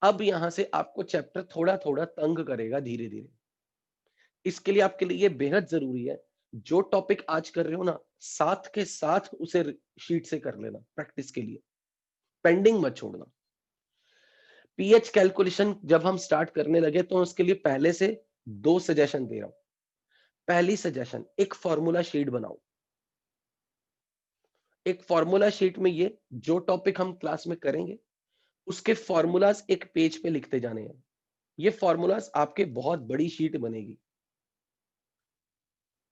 अब यहां से आपको चैप्टर थोड़ा थोड़ा तंग करेगा धीरे धीरे। इसके लिए आपके लिए ये बेहद जरूरी है, जो टॉपिक आज कर रहे हो ना, साथ के साथ उसे शीट से कर लेना प्रैक्टिस के लिए, पेंडिंग मत छोड़ना। पीएच कैलकुलेशन जब हम स्टार्ट करने लगे तो उसके लिए पहले से 2 सजेशन दे रहा हूं। पहली सजेशन, एक फॉर्मूला शीट बनाओ। एक फॉर्मूला शीट में ये जो टॉपिक हम क्लास में करेंगे उसके फॉर्मूलाज एक पेज पे लिखते जाने हैं। ये फॉर्मूलाज आपके बहुत बड़ी शीट बनेगी,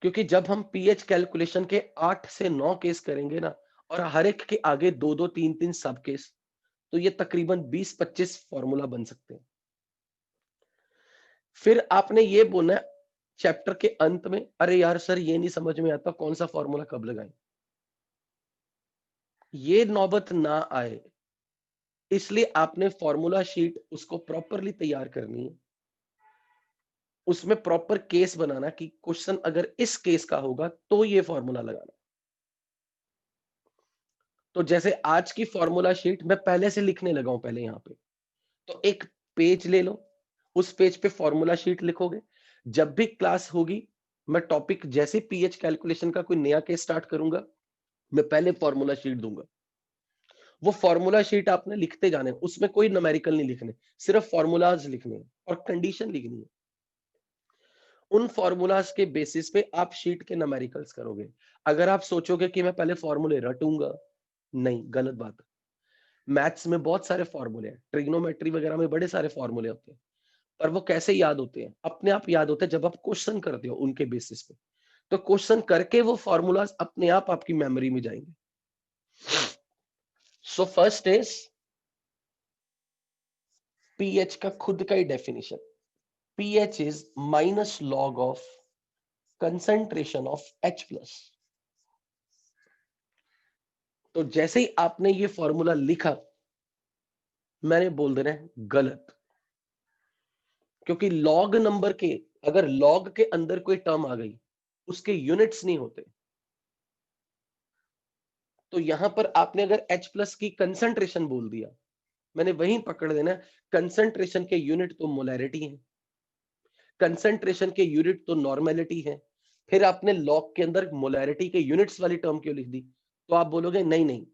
क्योंकि जब हम पीएच कैलकुलेशन के 8 से 9 केस करेंगे ना, और हर एक के आगे 2-2 3-3 सब केस, तो ये तकरीबन 20-25 फॉर्मूला बन सकते हैं। फिर आपने ये बोलना चैप्टर के अंत में, अरे यार सर ये नहीं समझ में आता कौन सा फॉर्मूला कब लगाएं। ये नौबत ना आए, इसलिए आपने फॉर्मूला शीट उसको प्रॉपरली तैयार करनी है। उसमें प्रॉपर केस बनाना कि क्वेश्चन अगर इस केस का होगा तो ये फॉर्मूला लगाना। तो जैसे आज की फॉर्मूला शीट मैं पहले से लिखने लगा हूं, पहले यहां पे तो एक पेज ले लो, उस पेज पे फॉर्मूला शीट लिखोगे। जब भी क्लास होगी, मैं टॉपिक जैसे पीएच कैलकुलेशन का कोई नया केस स्टार्ट करूंगा, मैं पहले फॉर्मूला शीट दूंगा। वो फॉर्मूला शीट आपने लिखते जाने, उसमें कोई न्यूमेरिकल नहीं लिखने, सिर्फ फॉर्मूलाज लिखने और कंडीशन लिखनी है। उन फॉर्मूलाज के बेसिस पे आप शीट के न्यूमेरिकल्स करोगे। अगर आप सोचोगे कि मैं पहले फॉर्मूले रटूंगा, नहीं, गलत बात है। मैथ्स में बहुत सारे फॉर्मूले हैं, ट्रिग्नोमेट्री वगैरह में बड़े सारे फॉर्मूले होते हैं, पर वो कैसे याद होते हैं? अपने आप याद होते हैं जब आप क्वेश्चन करते हो उनके बेसिस पे। तो क्वेश्चन करके वो फॉर्मूलाज अपने आप आपकी मेमोरी में जाएंगे। सो फर्स्ट इज पीएच का खुद का ही definition. PH is minus log of concentration of H plus. तो जैसे ही आपने ये फॉर्मूला लिखा, मैंने बोल देना है गलत, क्योंकि लॉग नंबर के, अगर लॉग के अंदर कोई टर्म आ गई, उसके यूनिट्स नहीं होते। तो यहां पर आपने अगर H प्लस की कंसंट्रेशन बोल दिया, मैंने वहीं पकड़ देना, कंसंट्रेशन के यूनिट तो मोलैरिटी है, कंसंट्रेशन के यूनिट तो नॉर्मेलिटी है। फिर आपने लॉग के अंदर मोलैरिटी के यूनिट्स वाली टर्म क्यों लिख दी? तो आप बोलोगे नहीं नहीं,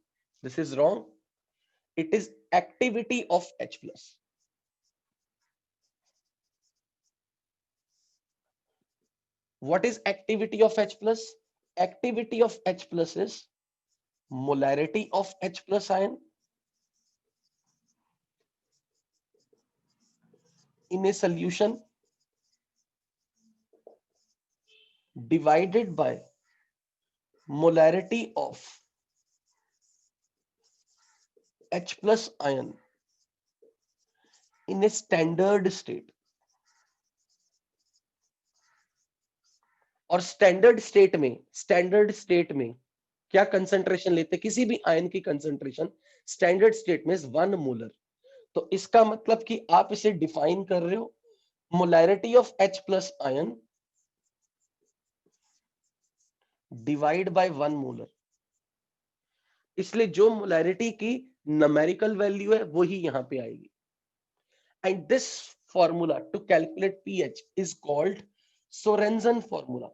this is wrong, it is activity of H plus. What is activity of H plus? Activity of H plus is molarity of H plus ion in a solution divided by molarity of H plus ion in a standard state. और standard state में क्या concentration लेते, किसी भी ion की concentration standard state में 1 molar. तो इसका मतलब कि आप इसे डिफाइन कर रहे हो, molarity of H plus ion divide by 1 molar. इसलिए जो मोलैरिटी की न्यूमेरिकल वैल्यू है वही यहां पे आएगी। And this formula to calculate pH is called Sorensen formula.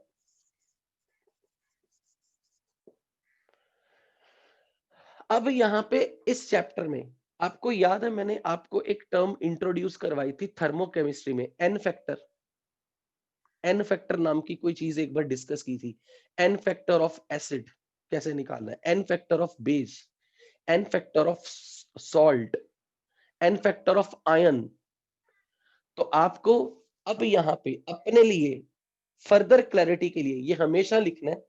अब यहां पे इस चैप्टर में आपको याद है, मैंने आपको एक टर्म इंट्रोड्यूस करवाई थी थर्मोकेमिस्ट्री में, एन फैक्टर। एन फैक्टर नाम की कोई चीज एक बार डिस्कस की थी। एन फैक्टर ऑफ एसिड कैसे निकालना है, n factor of base, n factor of salt, n factor of ion. तो आपको अब यहां पे अपने लिए फर्दर क्लैरिटी के लिए ये हमेशा लिखना है,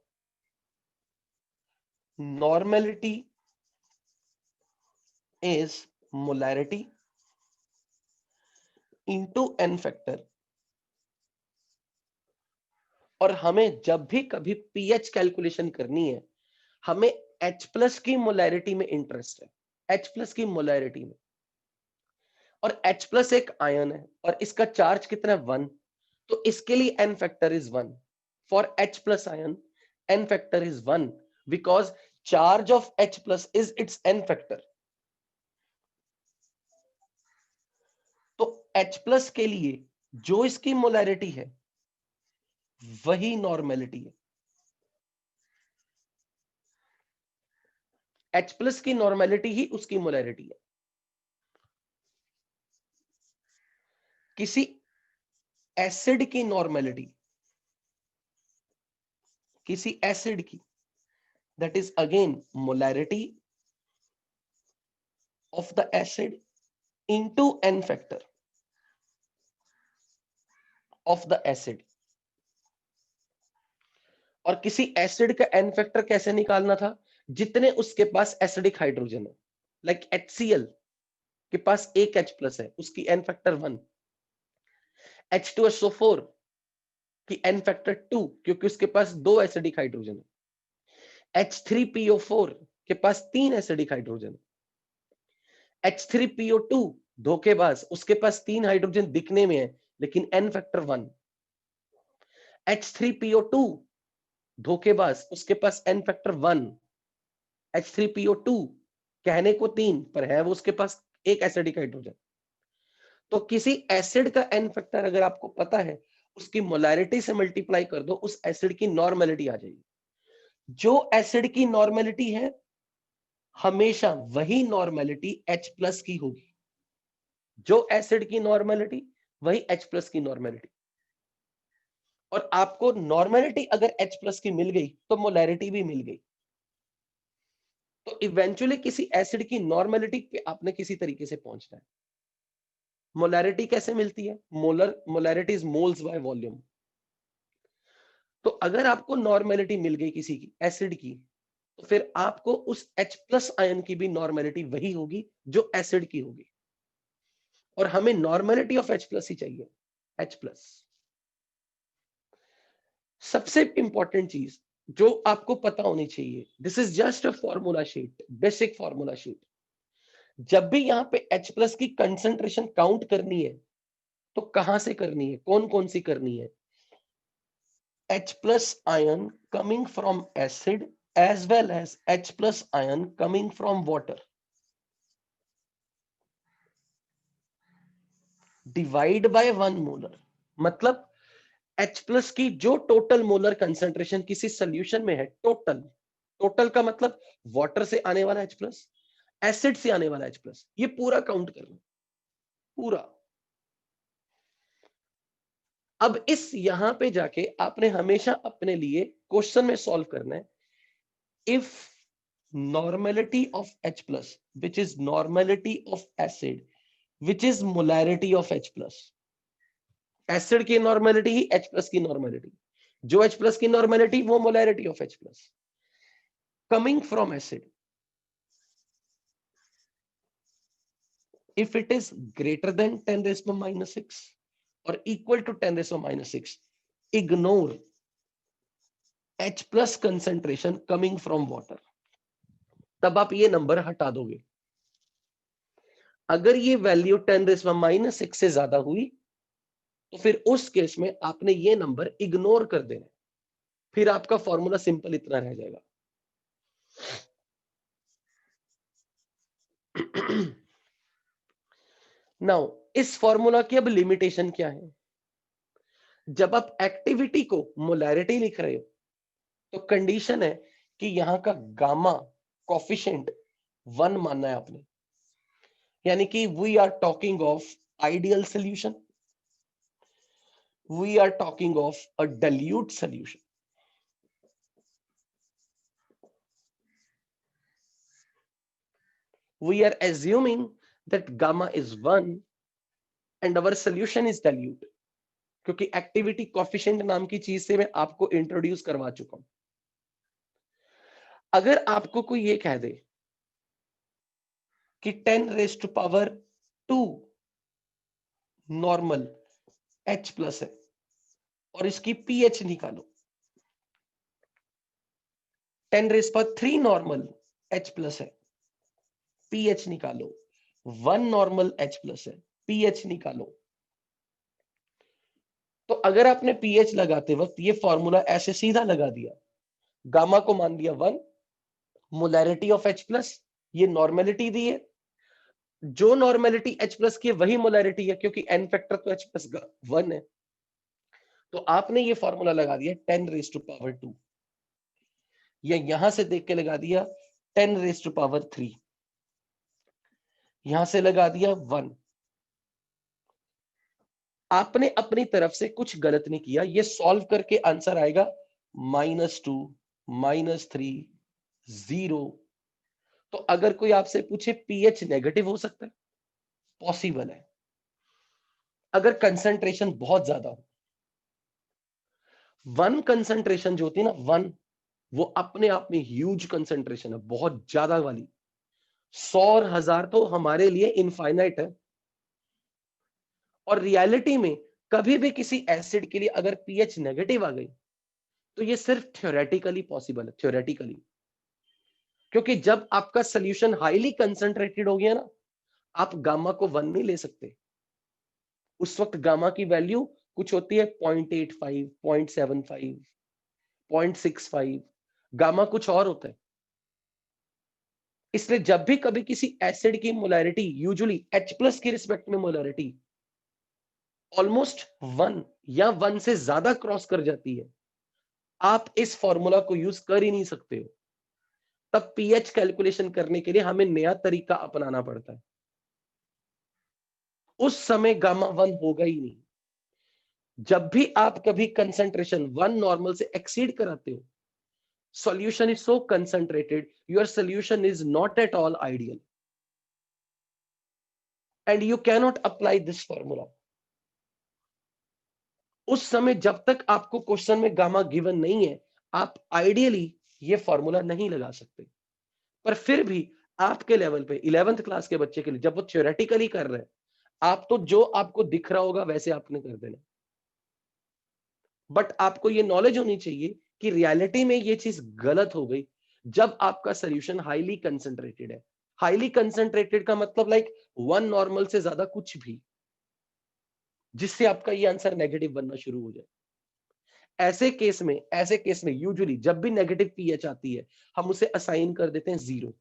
normality is molarity into n factor. और हमें जब भी कभी पीएच कैलकुलेशन करनी है, हमें H प्लस की मोलैरिटी में इंटरेस्ट है, H प्लस की मोलैरिटी में। और H प्लस एक आयन है और इसका चार्ज कितना है 1, तो इसके लिए n factor is 1। For H plus ion n factor is 1 because charge of H plus is it's n factor. H+ के लिए जो इसकी मोलैरिटी है वही नॉर्मेलिटी है। H+ की नॉर्मेलिटी ही उसकी मोलैरिटी है। किसी एसिड की नॉर्मेलिटी, किसी एसिड की, that is again molarity of the acid into n factor of the acid। और किसी एसिड का n फैक्टर कैसे निकालना था? जितने उसके पास एसिडिक हाइड्रोजन है, लाइक HCl के पास एक H+ है, उसकी n फैक्टर 1। H2SO4 की n फैक्टर 2, क्योंकि उसके पास 2 एसिडिक हाइड्रोजन है। H3PO4 के पास 3 एसिडिक हाइड्रोजन है। H3PO2 धोखेबाज, उसके पास 3 हाइड्रोजन दिखने में है लेकिन n फैक्टर 1। H3PO2 धोखेबाज, उसके पास n फैक्टर 1। H3PO2 कहने को 3 पर है वो उसके पास एक एसिडिक हाइड्रोजन। तो किसी एसिड का n फैक्टर अगर आपको पता है, उसकी मोलैरिटी से मल्टीप्लाई कर दो, उस एसिड की नॉर्मेलिटी आ जाएगी। जो एसिड की नॉर्मेलिटी है हमेशा वही नॉर्मेलिटी H+ की होगी। जो एसिड की नॉर्मेलिटी वही H+ की नॉर्मेलिटी। और आपको नॉर्मेलिटी अगर H+ की मिल गई तो मोलैरिटी भी मिल गई। तो इवेंचुअली किसी एसिड की नॉर्मेलिटी पे आपने किसी तरीके से पहुंचना है। मोलैरिटी कैसे मिलती है? Molarity is moles by volume. तो अगर आपको नॉर्मेलिटी मिल गई किसी की एसिड की, तो फिर आपको उस H+ आयन की भी नॉर्मेलिटी वही होगी जो एसिड की होगी। और हमें नॉर्मेलिटी ऑफ H+ ही चाहिए, H+। सबसे इंपॉर्टेंट चीज जो आपको पता होनी चाहिए, this is just a formula sheet, basic formula sheet. जब भी यहां पे H+ की कंसंट्रेशन काउंट करनी है तो कहां से करनी है, कौन कौन सी करनी है? H+ ion coming from acid as well as H+ ion coming from water, divide by 1 molar. मतलब H+ की जो टोटल मोलर कंसंट्रेशन किसी सॉल्यूशन में है, टोटल, टोटल का मतलब वाटर से आने वाला H+, एसिड से आने वाला H+, ये पूरा काउंट करना, पूरा। अब इस यहां पे जाके आपने हमेशा अपने लिए क्वेश्चन में सॉल्व करना है, if normality of H+, which is normality of acid, which is molarity of H+। Acid की नॉर्मेलिटी ही H+ की नॉर्मेलिटी, जो H+ की नॉर्मेलिटी वो molarity of H+। Coming from acid, if it is greater than 10⁻⁻⁶ or equal to 10⁻⁻⁶, ignore H+ concentration coming from water। तब आप ये number हटा दोगे। अगर ये वैल्यू 10⁻⁻⁶ से ज्यादा हुई तो फिर उस केस में आपने ये नंबर इग्नोर कर देना। फिर आपका फॉर्मूला सिंपल इतना रह जाएगा। नाउ इस फॉर्मूला की अब लिमिटेशन क्या है? जब आप एक्टिविटी को मोलैरिटी लिख रहे हो तो कंडीशन है कि यहां का गामा कोफिशिएंट 1 मानना है आपने, यानी कि we are talking of ideal solution, we are talking of a dilute solution. We are assuming that gamma is 1 and our solution is dilute, क्योंकि एक्टिविटी कोफिशिएंट नाम की चीज से मैं आपको इंट्रोड्यूस करवा चुका हूं। अगर आपको कोई ये कह दे कि 10⁻² नॉर्मल H+ है और इसकी pH निकालो, 10⁻³ नॉर्मल H+ है, pH निकालो, 1 नॉर्मल H+ है, pH निकालो। तो अगर आपने pH लगाते वक्त ये फॉर्मूला ऐसे सीधा लगा दिया, गामा को मान लिया 1, मोलैरिटी ऑफ H+, ये नॉर्मेलिटी दी है, जो नॉर्मेलिटी H प्लस की है वही मोलैरिटी है, क्योंकि n फैक्टर तो H प्लस 1 है। तो आपने ये फॉर्मूला लगा दिया 10⁻², या यहां से देख के लगा दिया 10⁻3, यहां से लगा दिया 1। आपने अपनी तरफ से कुछ गलत नहीं किया, ये सॉल्व करके आंसर आएगा -2, -3, 0। तो अगर कोई आपसे पूछे पीएच नेगेटिव हो सकता है, पॉसिबल है, अगर कंसंट्रेशन बहुत ज्यादा हो। 1 कंसंट्रेशन जो होती है ना 1, वो अपने आप में ह्यूज कंसंट्रेशन है, बहुत ज्यादा वाली। 100 और 1000 तो हमारे लिए इनफाइनाइट है। और रियलिटी में कभी भी किसी एसिड के लिए अगर पीएच नेगेटिव आ गई तो ये सिर्फ थ्योरेटिकली पॉसिबल है, थ्योरेटिकली। क्योंकि जब आपका सोल्यूशन हाईली कंसंट्रेटेड हो गया ना, आप गामा को 1 नहीं ले सकते। उस वक्त गामा की वैल्यू कुछ होती है 0.85, 0.75, 0.65, गामा कुछ और होता है। इसलिए जब भी कभी किसी एसिड की मोलैरिटी, यूजुअली H प्लस की रिस्पेक्ट में मोलैरिटी ऑलमोस्ट 1 या 1 से ज्यादा क्रॉस कर जाती है, आप इस फॉर्मूला को यूज कर ही नहीं सकते हो। तब पीएच कैलकुलेशन करने के लिए हमें नया तरीका अपनाना पड़ता है। उस समय गामा 1 होगा ही नहीं। जब भी आप कभी कंसंट्रेशन 1 नॉर्मल से एक्सीड कराते हो, solution is so concentrated, your solution is not at all ideal, and you cannot apply this formula. उस समय जब तक आपको क्वेश्चन में गामा गिवन नहीं है, आप आइडियली ये फॉर्मूला नहीं लगा सकते। पर फिर भी आपके लेवल पे 11th क्लास के बच्चे के लिए जब वो थ्योरेटिकली कर रहे हैं, आप तो जो आपको दिख रहा होगा वैसे आपने कर देना। बट आपको ये नॉलेज होनी चाहिए कि रियलिटी में ये चीज गलत हो गई जब आपका सोल्यूशन हाईली कंसंट्रेटेड है। हाईली कंसंट्रेटेड का मतलब लाइक 1 नॉर्मल से ज्यादा कुछ भी, जिससे आपका ये आंसर नेगेटिव बनना शुरू हो जाए। ऐसे केस में यूजुअली जब भी नेगेटिव पीएच आती है, हम उसे असाइन कर देते हैं 0।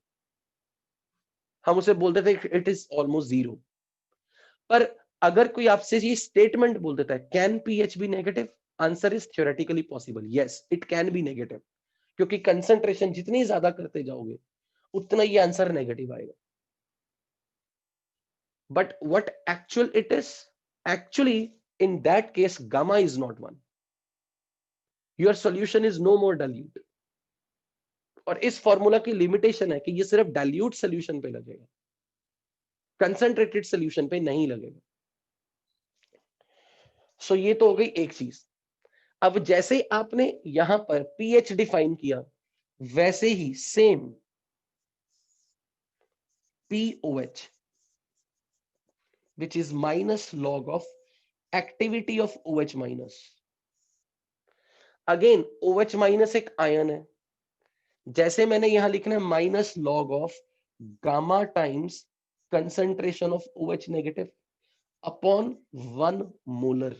हम उसे बोल देते हैं इट इज ऑलमोस्ट 0। पर अगर कोई आपसे ये स्टेटमेंट बोल देता है can pH be negative, answer is theoretically possible, yes it can be negative. क्योंकि कंसंट्रेशन जितनी ज्यादा करते जाओगे उतना ये आंसर नेगेटिव आएगा। But what actual it is, actually in that case gamma is not 1, your solution is no more dilute. और इस फॉर्मूला की लिमिटेशन है कि ये सिर्फ डाइल्यूट सॉल्यूशन पे लगेगा, कंसंट्रेटेड सॉल्यूशन पे नहीं लगेगा। सो ये तो हो गई एक चीज। अब जैसे ही आपने यहां पर पीएच डिफाइन किया, वैसे ही same pOH which is minus log of activity of OH minus. Again OH minus एक आयन है, जैसे मैंने यहां लिखना है minus log of gamma times concentration of OH negative upon 1 molar.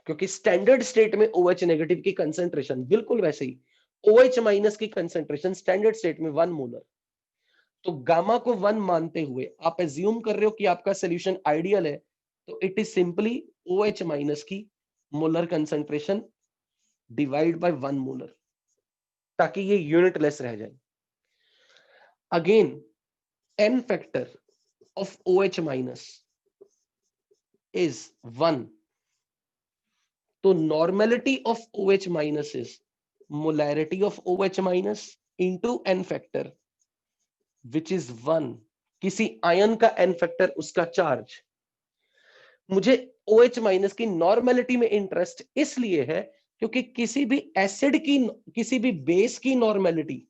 क्योंकि स्टैंडर्ड स्टेट में OH नेगेटिव की कंसंट्रेशन बिल्कुल वैसे ही OH माइनस की कंसंट्रेशन स्टैंडर्ड स्टेट में 1 मोलर। तो गामा को 1 मानते हुए आप एज्यूम कर रहे हो कि आपका सोल्यूशन आइडियल है, तो it is simply OH minus की molar concentration divide by 1 molar, ताकि ये यूनिटलेस रह जाए। Again n factor of OH minus is 1, तो normality of OH minus is molarity of OH minus into n factor which is 1। किसी ion का n factor उसका charge. मुझे OH minus की नॉर्मेलिटी में इंटरेस्ट इसलिए है क्योंकि किसी भी एसिड की, किसी भी बेस की नॉर्मेलिटी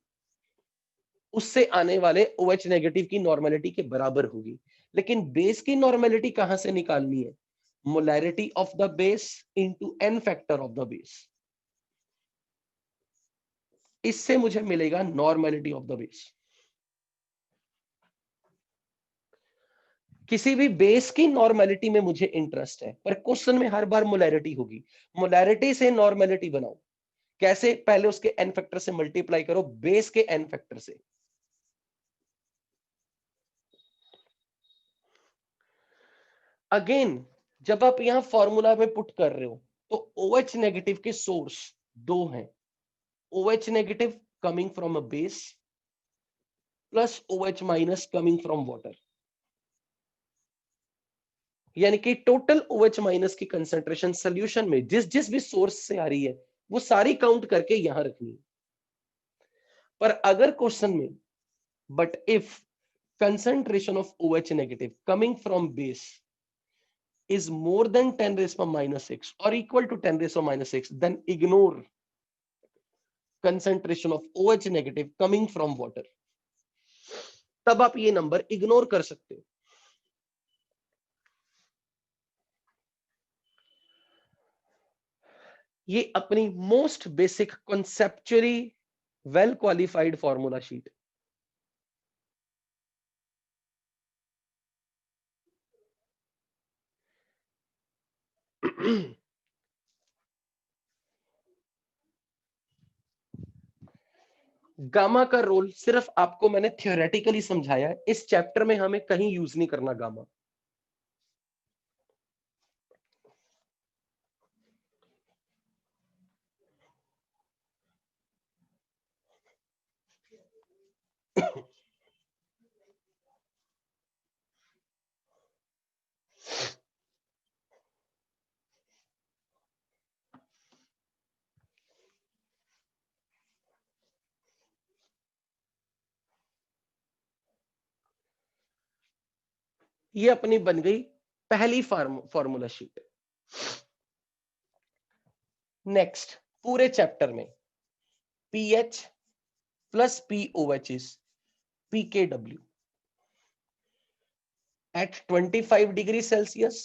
उससे आने वाले OH नेगेटिव की नॉर्मेलिटी के बराबर होगी। लेकिन बेस की नॉर्मेलिटी कहां से निकालनी है? Molarity of the base into n factor of the base. इससे मुझे मिलेगा नॉर्मेलिटी ऑफ द बेस। किसी भी बेस की नॉर्मेलिटी में मुझे इंटरेस्ट है, पर क्वेश्चन में हर बार मोलैरिटी होगी। मोलैरिटी से नॉर्मेलिटी बनाओ कैसे? पहले उसके n फैक्टर से मल्टीप्लाई करो बेस के n फैक्टर से। अगेन जब आप यहां फॉर्मूला में पुट कर रहे हो तो OH नेगेटिव के सोर्स दो हैं, OH negative coming from a base plus OH minus coming from water, यानी कि टोटल OH माइनस की कंसेंट्रेशन सोल्यूशन में जिस जिस भी सोर्स से आ रही है वो सारी काउंट करके यहां रखनी है। पर अगर क्वेश्चन में but if concentration of OH negative coming from base is more than 10 raised to minus 6 or equal to 10 raised to minus 6, then ignore concentration of OH negative coming from water, तब आप ये number ignore कर सकते हो। ये अपनी most basic conceptually well qualified formula sheet. Gamma का role सिर्फ आपको मैंने थियोरेटिकली समझाया है, इस चैप्टर में हमें कहीं यूज नहीं करना गामा। ये अपनी बन गई पहली फॉर्मूला शीट। नेक्स्ट पूरे चैप्टर में pH plus pOH is pKw at 25 degree Celsius,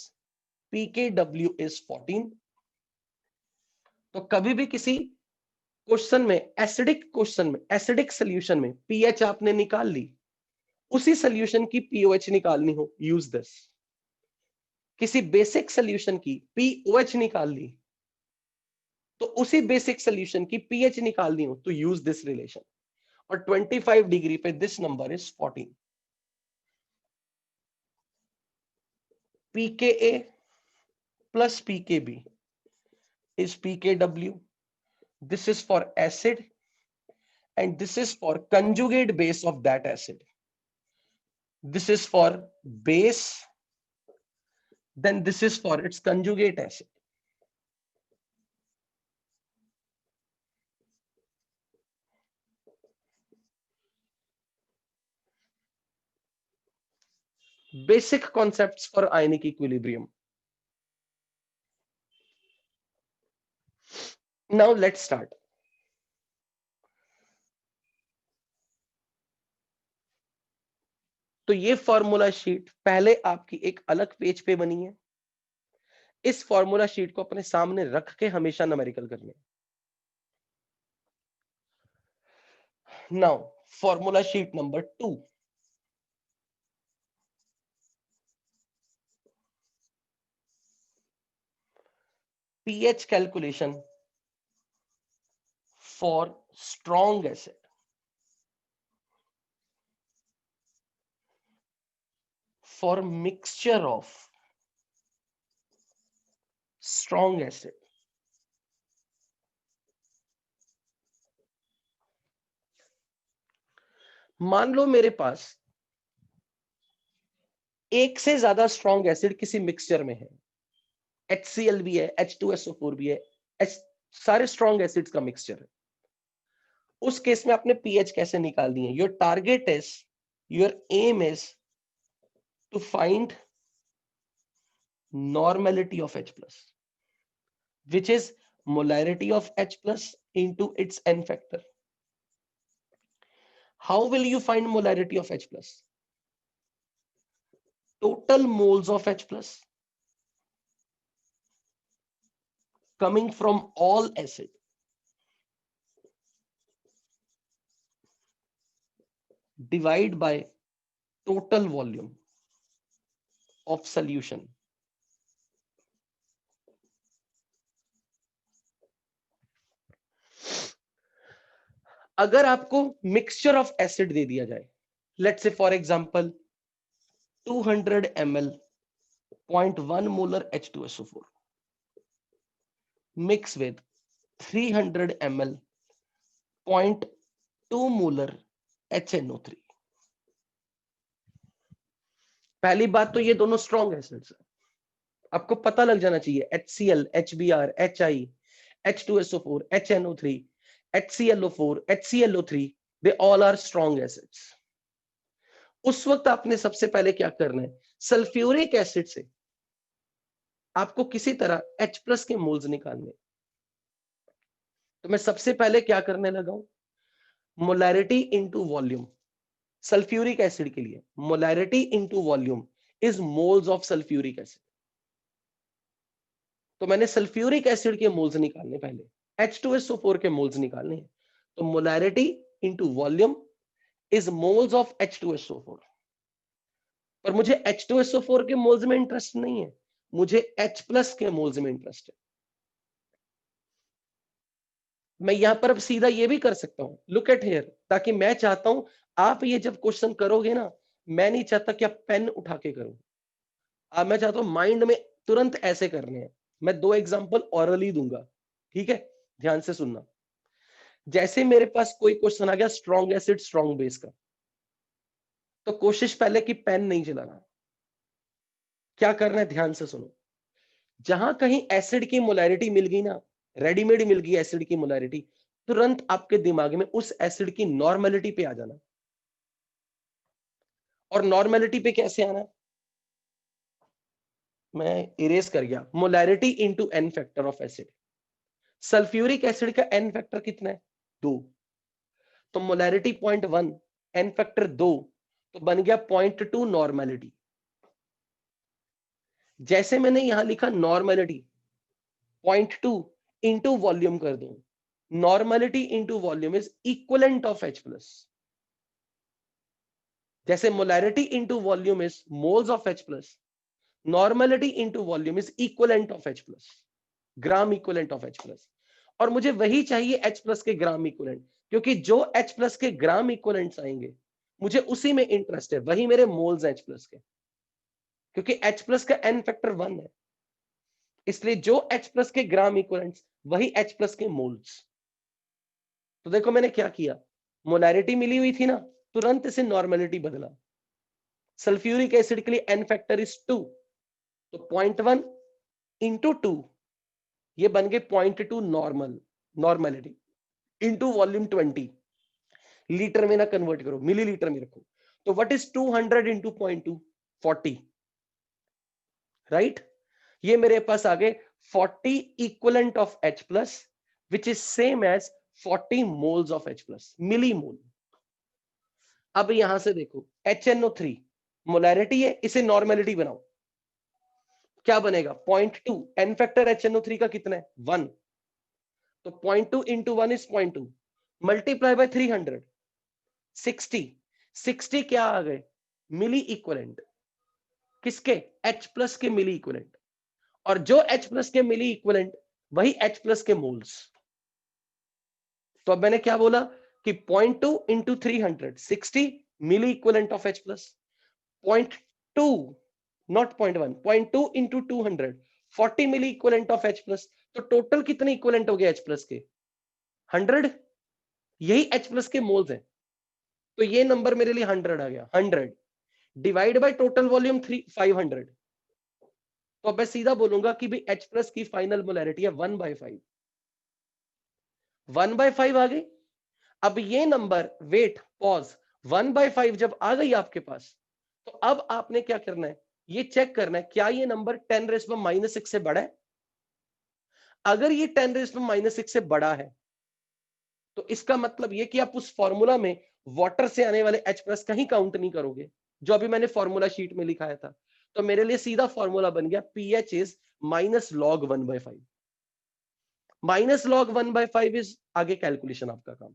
pKw is 14। तो कभी भी किसी क्वेश्चन में एसिडिक सोल्यूशन में पीएच आपने निकाल ली, उसी सोल्यूशन की पीओएच निकालनी हो, यूज दिस। किसी बेसिक सोल्यूशन की पीओएच निकाल ली तो उसी बेसिक सोल्यूशन की पीएच निकालनी हो तो यूज दिस रिलेशन। और 25 डिग्री पे this number is 14। pKa plus pKb is pKw. This is for acid and this is for conjugate base of that acid. This is for base, then this is for its conjugate acid. Basic concepts for ionic equilibrium. Now let's start. तो ये formula sheet पहले आपकी एक अलग page पे बनी है, इस फॉर्मूला शीट को अपने सामने रख के हमेशा न्यूमेरिकल करने। Now formula sheet number 2। pH calculation for strong acid. For mixture of strong acid. मान लो मेरे पास एक से ज्यादा स्ट्रॉन्ग एसिड किसी मिक्सचर में है, HCl भी है, H2SO4 भी है, सारे स्ट्रॉन्ग एसिड्स का मिक्सचर है। उस केस में आपने पीएच कैसे निकालनी है? Your target is, your aim is to find normality of H plus, which is molarity of H plus into its n factor. How will you find molarity of H plus? Total moles of H plus coming from all acid divide by total volume of solution. अगर आपको mixture of acid दे दिया जाए, let's say for example 200 ml 0.1 molar H2SO4 mix with 300 ml 0.2 molar HNO3। पहली बात तो ये दोनों strong acids है, आपको पता लग जाना चाहिए। HCl, HBr, HI, H2SO4, HNO3, HClO4, HClO3, they all are strong acids। उस वक्त आपने सबसे पहले क्या करना है, सल्फ्यूरिक एसिड से आपको किसी तरह H+ के मोल्स निकालने। तो मैं सबसे पहले क्या करने लगा हूं, molarity into volume. Sulphuric acid के लिए molarity into volume is moles of sulphuric acid. तो मैंने सल्फ्यूरिक एसिड के मोल्स निकालने, पहले H2SO4 के मोल्स निकालने हैं। तो molarity into volume is moles of H2SO4। पर मुझे H2SO4 के मोल्स में इंटरेस्ट नहीं है, मुझे H+ के मोल्स में इंटरेस्ट है। मैं यहां पर अब सीधा ये भी कर सकता हूं, लुक एट हियर, ताकि मैं चाहता हूं आप ये जब क्वेश्चन करोगे ना, मैं नहीं चाहता कि आप पेन उठा के करो, मैं चाहता हूं माइंड में तुरंत ऐसे करने हैं। मैं 2 एग्जांपल ऑरली दूंगा, ठीक है, ध्यान से सुनना। जैसे मेरे पास कोई क्वेश्चन आ गया स्ट्रॉन्ग एसिड स्ट्रॉन्ग बेस का, तो कोशिश पहले की पेन नहीं चलाना, क्या करना है ध्यान से सुनो। जहां कहीं एसिड की मोलैरिटी मिल गई ना, रेडीमेड मिल गई एसिड की मोलैरिटी, तुरंत आपके दिमाग में उस एसिड की नॉर्मेलिटी पे आ जाना। और नॉर्मेलिटी पे कैसे आना, मैं इरेज कर गया, molarity into n factor of acid. Sulphuric acid का एन फैक्टर कितना है, 2, तो मोलैरिटी 0.1, एन फैक्टर 2, तो बन गया 0.2 नॉर्मेलिटी। जैसे मैंने यहां लिखा नॉर्मेलिटी 0.2 इंटू वॉल्यूम कर दो, normality into volume is equivalent of H+। जैसे molarity into volume is moles of H+, normality into volume is equivalent of H+, gram equivalent of H+। और मुझे वही चाहिए H+ के ग्राम इक्वलेंट, क्योंकि जो H+ के ग्राम इक्वलेंट्स आएंगे मुझे उसी में इंटरेस्ट है, वही मेरे मोल्स H+ के, क्योंकि H+ का n फैक्टर 1 है, इसलिए जो H+ के ग्राम इक्वलेंट्स वही H+ के मोल्स। तो देखो मैंने क्या किया, मोलैरिटी मिली हुई थी ना, तुरंत इसे नॉर्मेलिटी बदला। सल्फ्यूरिक एसिड के लिए n फैक्टर इज 2, तो 0.1 इंटू 2, ये बन गए 0.2 नॉर्मलिटी इंटू वॉल्यूम 20, लीटर में ना कन्वर्ट करो, मिलीलीटर में रखो। तो व्हाट इज 200 इंटू 0.2, 40, राइट। ये मेरे पास आ गए 40 equivalent of H+, which is same as 40 moles of H+, millimole. अब यहां से देखो HNO3 मोलैरिटी है, इसे नॉर्मेलिटी बनाओ, क्या बनेगा 0.2, एन फैक्टर HNO3 का कितना है 1, तो 0.2 इंटू 1 इज 0.2 मल्टीप्लाई बाय 300, 60, 60 क्या आ गए मिली इक्वलेंट, किसके H+ के मिली इक्वलेंट। और जो H+ के मिली इक्वलेंट वही H+ के मोल्स। तो अब मैंने क्या बोला कि 0.2 into 300, 60 milliequivalent of H+, 0.2 not 0.1, 0.2 into 200, 40 milliequivalent of H+। तो टोटल कितने इक्वलेंट हो गए H+ के 100, यही H+ के मोल्स हैं। तो ये नंबर मेरे लिए 100 आ गया, 100 डिवाइड बाय टोटल वॉल्यूम 500। तो अब मैं सीधा बोलूंगा कि भाई H+ की फाइनल मोलैरिटी है 1/5, 1/5 आ गई। अब ये नंबर, वेट पॉज, 1/5 जब आ गई आपके पास, तो अब आपने क्या करना है, ये चेक करना है क्या ये नंबर 10⁻⁻6 से बड़ा है। अगर ये 10⁻⁻6 से बड़ा है तो इसका मतलब ये कि आप उस फॉर्मूला में वाटर से आने वाले H+ कहीं काउंट नहीं करोगे, जो अभी मैंने फॉर्मूला शीट में लिखाया था। तो मेरे लिए सीधा फॉर्मूला बन गया pH is -log 1/5, -log 1/5 is आगे कैलकुलेशन आपका काम।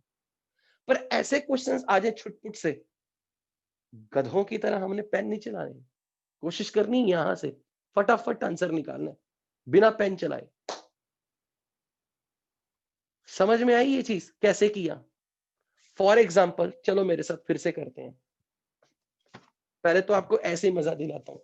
पर ऐसे क्वेश्चंस आ जाए छुटपुट से, गधों की तरह हमने पेन नहीं चलाने, कोशिश करनी यहां से फटाफट आंसर निकालना है बिना पेन चलाए। समझ में आई ये चीज कैसे किया। फॉर एग्जाम्पल चलो मेरे साथ फिर से करते हैं, पहले तो आपको ऐसे ही मजा दिलाता हूं।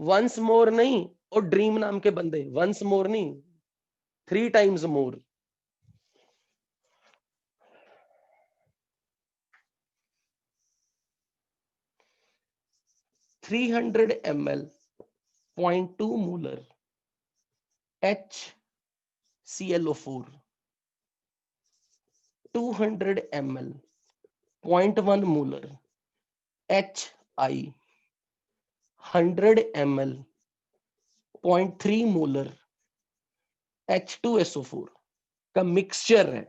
वंस मोर नहीं, और ड्रीम नाम के बंदे, वंस मोर नहीं, 3 times more. Three 300 ml 0.2 molar HClO4, 200 ml 0.1 molar HI, 100 ml 0.3 molar H2SO4 का मिक्सचर है।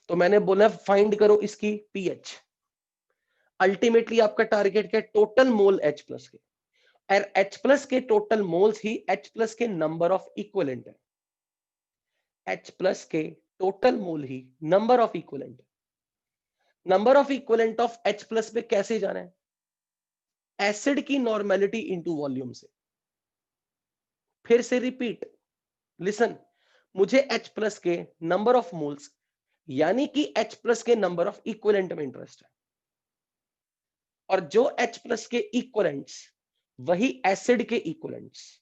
तो मैंने बोला फाइंड करो इसकी पीएच। अल्टीमेटली आपका टारगेट क्या है? टोटल मोल H प्लस के, और H प्लस के टोटल मोल्स ही H प्लस के नंबर ऑफ इक्विवेलेंट है। H प्लस के total mole he number of equivalent. Number of equivalent of H plus पे कैसे जाना है? एसिड की नॉर्मेलिटी इनटू वॉल्यूम से। फिर से रिपीट, लिसन, मुझे H प्लस के नंबर ऑफ मोल्स यानी कि H प्लस के नंबर ऑफ इक्विवेलेंट में इंटरेस्ट है, और जो H प्लस के इक्विवेलेंट्स वही एसिड के इक्विवेलेंट्स।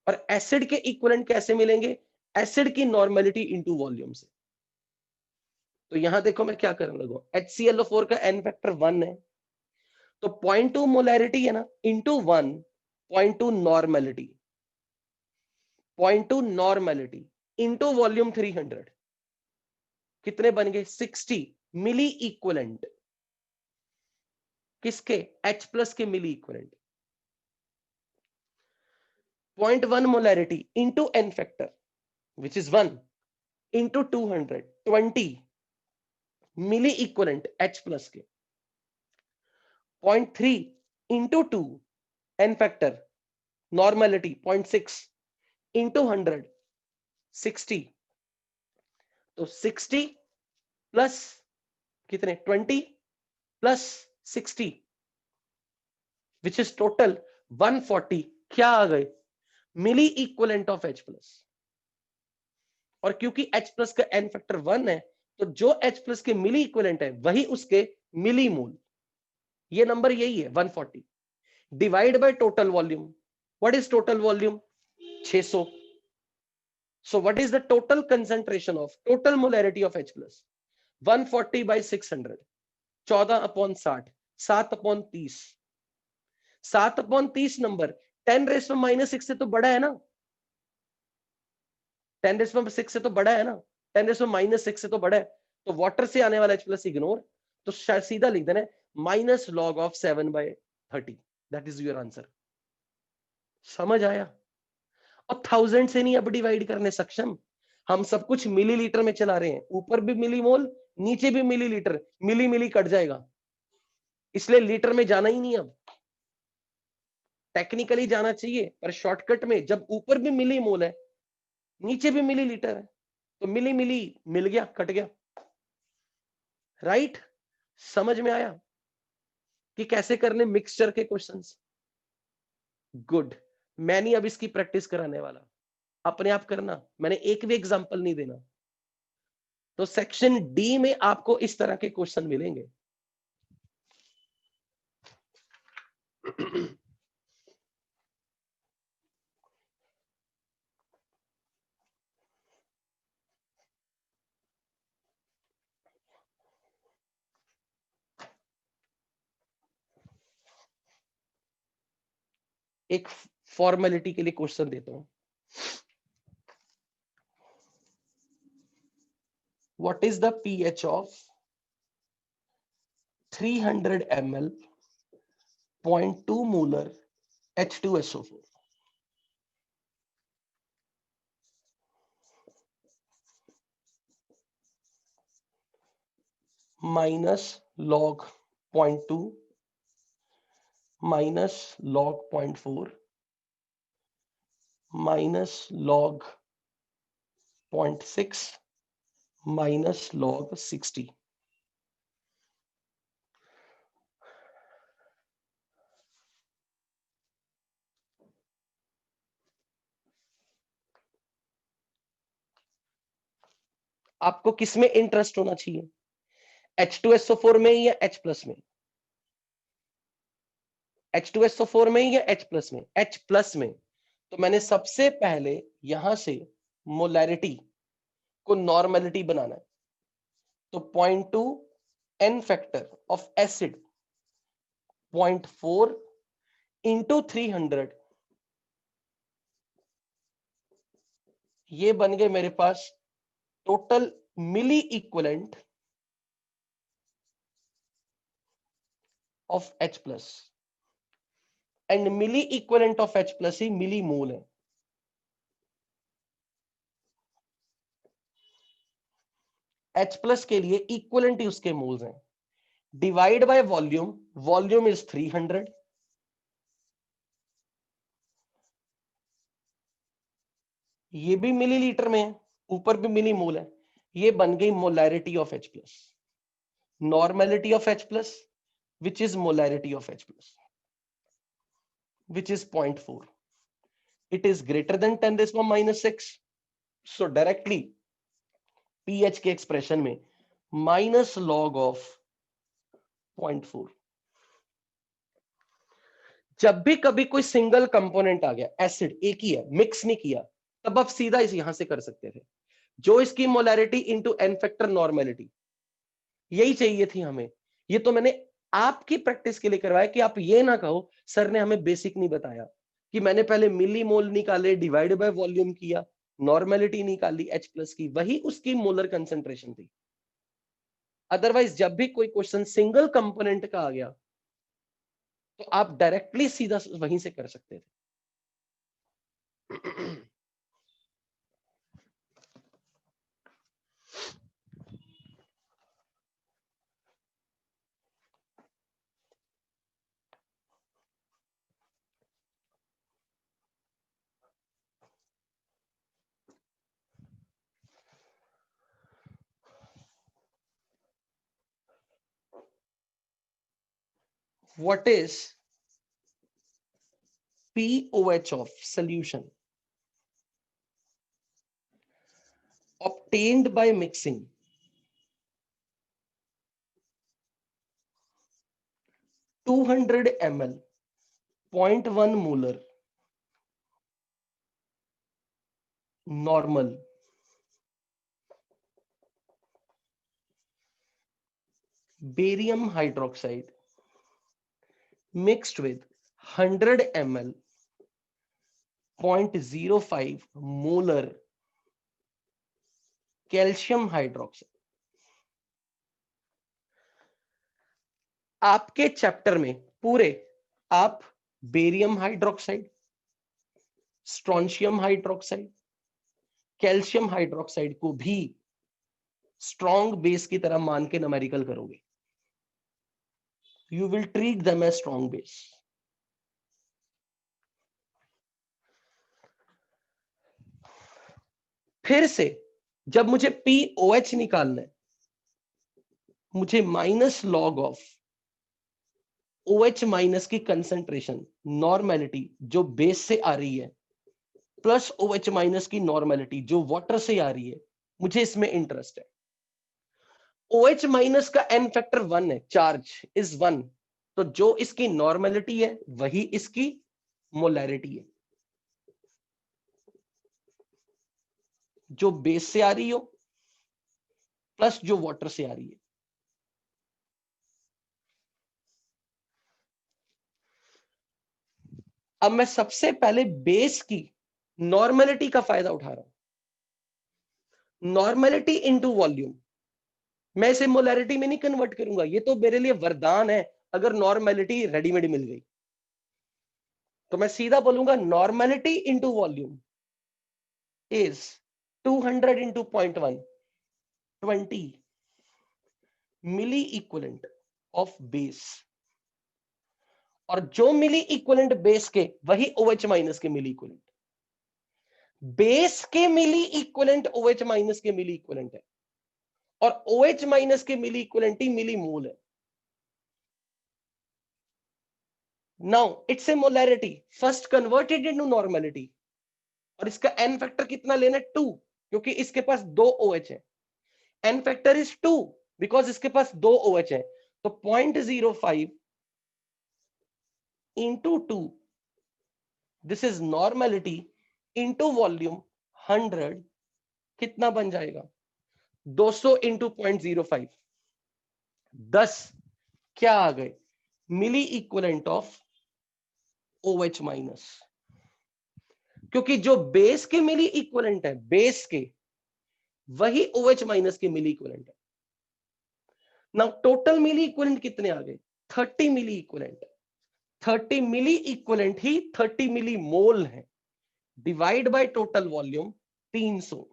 और एसिड के इक्विवेलेंट कैसे मिलेंगे? एसिड की नॉर्मेलिटी इनटू वॉल्यूम से। तो यहां देखो मैं क्या करने लगा, HClO4 का n फैक्टर 1 है, तो 0.2 मोलैरिटी है ना, into 1, 0.2 normality, 0.2 normality into volume 300, कितने बन गए? 60 मिली इक्विवेलेंट। किसके? H प्लस के milliequivalent. 0.1 molarity into n factor which is 1 into 200, 20 milliequivalent H plus के। 0.3 into 2 n factor normality 0.6 into 100, 60। तो 60 प्लस कितने? 20 प्लस 60 विच इज टोटल 140। क्या आ गए? मिली इक्विवेलेंट ऑफ H प्लस। और क्योंकि H प्लस का n फैक्टर 1 है, तो जो H प्लस के मिली इक्विवेलेंट है वही उसके मिली मोल। ये नंबर यही है 140 divide by total volume. What is total volume? 600। So what is the total concentration of total molarity of H plus? 140 by 600, 14/60, 7/30, 7/30 number 10⁻⁻6 से तो बड़ा है ना, 10⁻6 से तो बड़ा है ना, 10⁻⁻6 से तो बड़ा है। तो वाटर से आने वाला H प्लस इग्नोर, तो सीधा लिख देना minus log of 7/30। That is your answer. समझ आया? और 1000 से नहीं अब डिवाइड करने सक्षम, हम सब कुछ मिलीलीटर में चला रहे हैं, ऊपर भी मिलीमोल नीचे भी मिलीलीटर, मिली मिली कट जाएगा, इसलिए लीटर में जाना ही नहीं। अब टेक्निकली जाना चाहिए, पर शॉर्टकट में जब ऊपर भी मिलीमोल है नीचे भी मिलीलीटर है, तो मिली मिली मिल गया, कट गया। राइट? समझ में आया कि कैसे करने मिक्सचर के क्वेश्चंस? गुड। मैं नहीं अब इसकी प्रैक्टिस कराने वाला, अपने आप करना, मैंने एक भी एग्जांपल नहीं देना। तो सेक्शन डी में आपको इस तरह के क्वेश्चन मिलेंगे। एक फॉर्मेलिटी के लिए क्वेश्चन देता हूं। What is the pH of 300 ml 0.2 molar H2SO4? Minus log 0.2 minus log 0.4 minus log 0.6 minus log 60। आपको किसमें इंटरेस्ट होना चाहिए? H2SO4 में या H प्लस में? H2SO4 में या H प्लस में? H प्लस में। तो मैंने सबसे पहले यहां से मोलैरिटी को नॉर्मेलिटी बनाना है। तो 0.2 n factor of acid 0.4 into 300, ये बन गए मेरे पास total milliequivalent of H plus. And milliequivalent of H plus ही मिली मोल है। H प्लस के लिए इक्विवेलेंट ही उसके मोल्स हैं। Divide by volume, volume is 300, ये भी मिलीलीटर में है, ऊपर भी मिली मोल है। ये बन गई molarity of H plus, normality of H plus which is molarity of H plus, which is 0.4. It is greater than 10 raised to minus 6. So directly pH के एक्सप्रेशन में minus log of 0.4। जब भी कभी कोई सिंगल कंपोनेंट आ गया, acid एक ही है, mix नहीं किया, तब आप सीधा इस यहां से कर सकते थे, जो इसकी molarity into n factor normality, यही चाहिए थी हमें। ये तो मैंने आपकी प्रैक्टिस के लिए करवाया कि आप ये ना कहो सर ने हमें बेसिक नहीं बताया, कि मैंने पहले मिली मोल निकाले, डिवाइड बाय वॉल्यूम किया, नॉर्मेलिटी निकाली H प्लस की, वही उसकी मोलर कंसंट्रेशन थी। अदरवाइज जब भी कोई क्वेश्चन सिंगल कंपोनेंट का आ गया तो आप डायरेक्टली सीधा वहीं से कर सकते थे। What is POH of solution obtained by mixing 200 ml 0.1 molar normal barium hydroxide mixed with 100 ml 0.05 molar calcium hydroxide. आपके चैप्टर में पूरे आप barium hydroxide, strontium hydroxide, calcium hydroxide को भी स्ट्रॉन्ग बेस की तरह मान के न्यूमेरिकल करोगे। You will treat them as strong base. फिर से जब मुझे POH निकालना है, मुझे minus log of OH minus की कंसंट्रेशन नॉर्मेलिटी जो बेस से आ रही है प्लस OH माइनस की नॉर्मेलिटी जो वाटर से आ रही है, मुझे इसमें इंटरेस्ट है। OH माइनस का n फैक्टर 1 है, चार्ज इज 1, तो जो इसकी नॉर्मेलिटी है वही इसकी मोलैरिटी है, जो बेस से आ रही हो प्लस जो वाटर से आ रही है। अब मैं सबसे पहले बेस की नॉर्मेलिटी का फायदा उठा रहा हूं। नॉर्मेलिटी इनटू वॉल्यूम, मैं इसे मोलैरिटी में नहीं कन्वर्ट करूंगा, ये तो मेरे लिए वरदान है अगर नॉर्मेलिटी रेडीमेड मिल गई। तो मैं सीधा बोलूंगा normality into volume is 200 into 0.1 20 milliequivalent of base, और जो मिली इक्विवेलेंट बेस के वही OH माइनस के मिली इक्विवेलेंट, बेस के मिली इक्विवेलेंट OH माइनस के मिली इक्विवेलेंट है, और OH माइनस के मिली इक्विवेलेंट ही मिली मोल है। Now it's a molarity first converted into normality, और इसका n फैक्टर कितना लेना है 2, क्योंकि इसके पास 2 OH है, n फैक्टर इज 2, बिकॉज इसके पास 2 OH है, तो 0.05 into 2, this is normality into volume 100, कितना बन जाएगा? 200 इंटू 0.05, 10 क्या आ गए? Milliequivalent of OH minus. क्योंकि जो बेस के मिली इक्वलेंट है, बेस के, वही OH माइनस के मिली इक्वलेंट है। नाउ टोटल मिली इक्वलेंट कितने आ गए? 30 मिली इक्वलेंट। 30 मिली इक्वलेंट ही 30 मिली मोल है, डिवाइड बाय टोटल वॉल्यूम 300।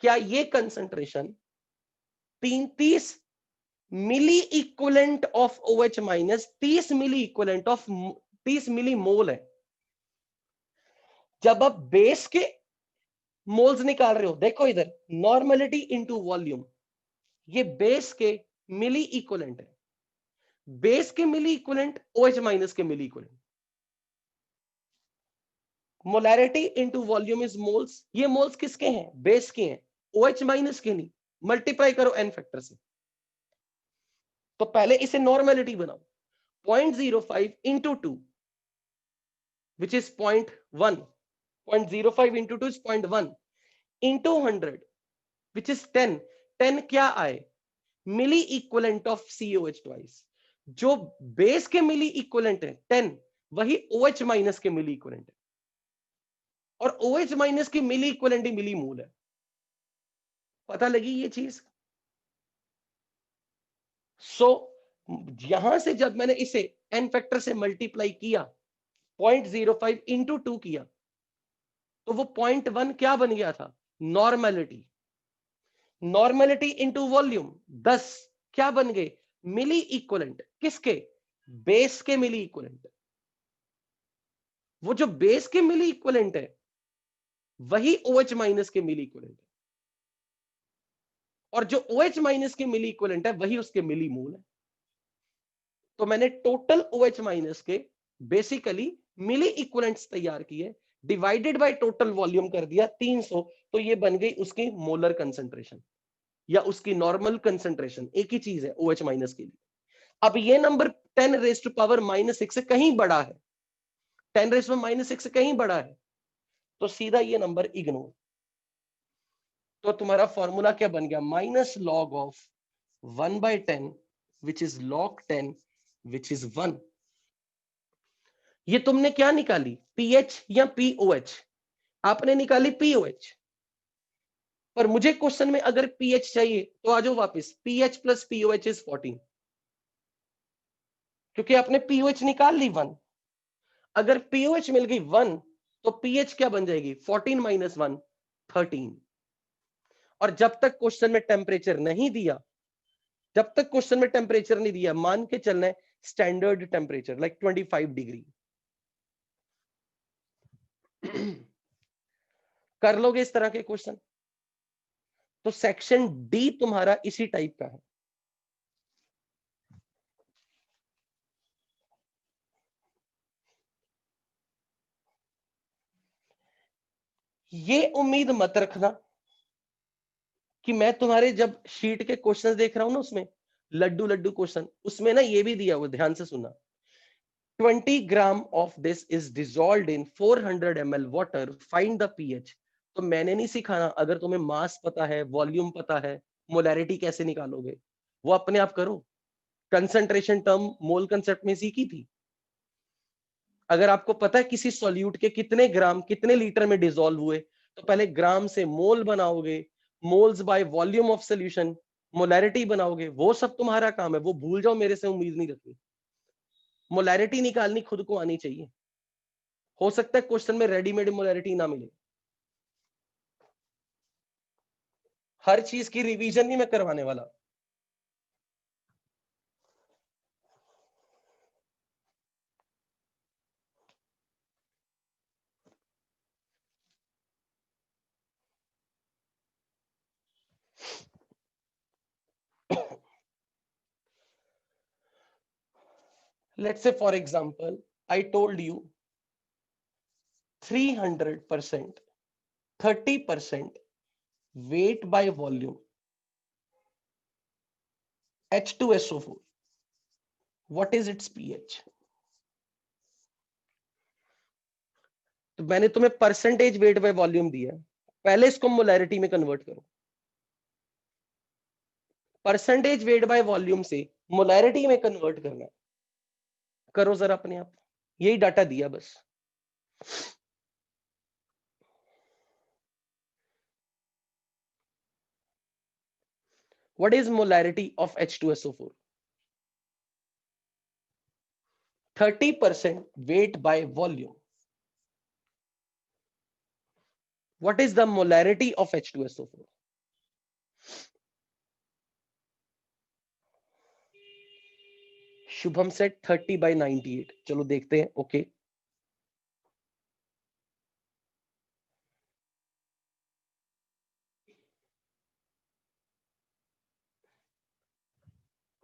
क्या ये concentration 30 milliequivalent of OH minus 30 milliequivalent of 30 millimole है? जब आप बेस के मोल्स निकाल रहे हो, देखो इधर, नॉर्मलिटी इनटू वॉल्यूम, ये बेस के मिली इक्वलेंट है। बेस के मिली इक्वलेंट OH माइनस के milliequivalent. Molarity into volume is moles, ये मोल्स किसके हैं? बेस के हैं, OH माइनस के नहीं। मल्टीप्लाई करो n फैक्टर से। तो पहले इसे नॉर्मलिटी बनाओ, 0.05 into 2 which is 0.1, 0.05 into 2 is 0.1 into 100 which is 10। 10 क्या आए? Milliequivalent of COH twice. जो बेस के मिली इक्वलेंट है 10, वही OH माइनस के मिली इक्वलेंट है, और OH माइनस की मिली इक्वलेंट ही मिली मोल है। पता लगी ये चीज? सो यहां से जब मैंने इसे n फैक्टर से मल्टीप्लाई किया, 0.05 इंटू 2 किया, तो वो 0.1 क्या बन गया था? नॉर्मेलिटी। नॉर्मेलिटी इंटू वॉल्यूम 10 क्या बन गए? मिली इक्वलेंट। किसके? बेस के मिली इक्वलेंट। वो जो बेस के मिली इक्वलेंट है, वही OH माइनस के मिली इक्वलेंट है, और जो OH माइनस के मिली इक्वलेंट है, वही उसके मिली मोल है। तो मैंने टोटल OH माइनस के बेसिकली मिली इक्वलेंट्स तैयार किए, डिवाइडेड बाय टोटल वॉल्यूम कर दिया 300, तो ये बन गई उसकी मोलर कंसंट्रेशन या उसकी नॉर्मल कंसंट्रेशन। एक ही चीज है OH माइनस के लिए। अब ये नंबर 10 रेज टू पावर -6 से कहीं बड़ा है, 10 रेज टू -6 से कहीं बड़ा है, तो सीधा ये नंबर इग्नोर। तो तुम्हारा फॉर्मूला क्या बन गया? -log of 1/10 which is log 10 which is 1। ये तुमने क्या निकाली? पीएच या पीओएच? आपने निकाली पीओएच, पर मुझे क्वेश्चन में अगर पीएच चाहिए तो आ जाओ वापस, पीएच प्लस पीओएच इज 14, क्योंकि आपने पीओएच निकाल ली 1। अगर पीओएच मिल गई 1, तो पीएच क्या बन जाएगी? 14 माइनस 1, 13। और जब तक क्वेश्चन में टेम्परेचर नहीं दिया, जब तक क्वेश्चन में टेम्परेचर नहीं दिया, मान के चलना है स्टैंडर्ड टेम्परेचर लाइक 25 डिग्री। कर लोगे इस तरह के क्वेश्चन? तो सेक्शन डी तुम्हारा इसी टाइप का है। ये उम्मीद मत रखना कि मैं तुम्हारे जब शीट के क्वेश्चंस देख रहा हूं ना, उसमें लड्डू लड्डू क्वेश्चन, उसमें ना ये भी दिया हुआ, ध्यान से सुनना, 20 gram of this is dissolved in 400 ml water, find the pH. तो मैंने नहीं सिखाना, अगर तुम्हें मास पता है, वॉल्यूम पता है, मोलैरिटी कैसे निकालोगे, वो अपने आप करो। कंसंट्रेशन टर्म मोल कंसेप्ट में सीखी थी। अगर आपको पता है किसी सॉल्यूट के कितने ग्राम कितने लीटर में डिसॉल्व हुए, तो पहले ग्राम से मोल बनाओगे, moles by volume of solution, molarity बनाओगे, वो सब तुम्हारा काम है। वो भूल जाओ, मेरे से उम्मीद नहीं रखनी। मोलैरिटी निकालनी खुद को आनी चाहिए। हो सकता है क्वेश्चन में रेडीमेड मोलैरिटी ना मिले। हर चीज की रिवीजन नहीं मैं करवाने वाला। Let's say for example, I told you 300%, 30% weight by volume H2SO4, what is its pH? तो मैंने तुम्हें परसेंटेज वेट बाय वॉल्यूम दिया है, पहले इसको मोलैरिटी में कन्वर्ट करो। परसेंटेज वेट बाय वॉल्यूम से मोलैरिटी में कन्वर्ट करना है, करो जरा अपने आप, यही डाटा दिया बस। What is molarity of H2SO4? 30% weight by volume. What is the molarity of H2SO4? Shubham set 30/98। चलो देखते हैं। ओके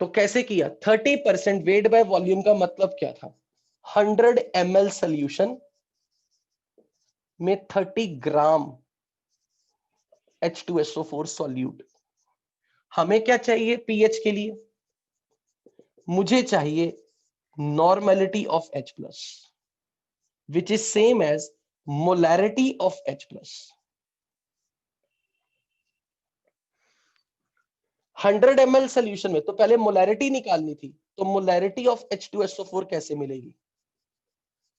तो कैसे किया? 30% वेट बाय वॉल्यूम का मतलब क्या था? 100 ml सोल्यूशन में 30 ग्राम H2SO4 सॉल्यूट। हमें क्या चाहिए पीएच के लिए? मुझे चाहिए normality of H plus which is same as molarity of H plus. 100 ml solution में तो पहले मोलैरिटी निकालनी थी, तो मोलैरिटी ऑफ H2SO4 कैसे मिलेगी?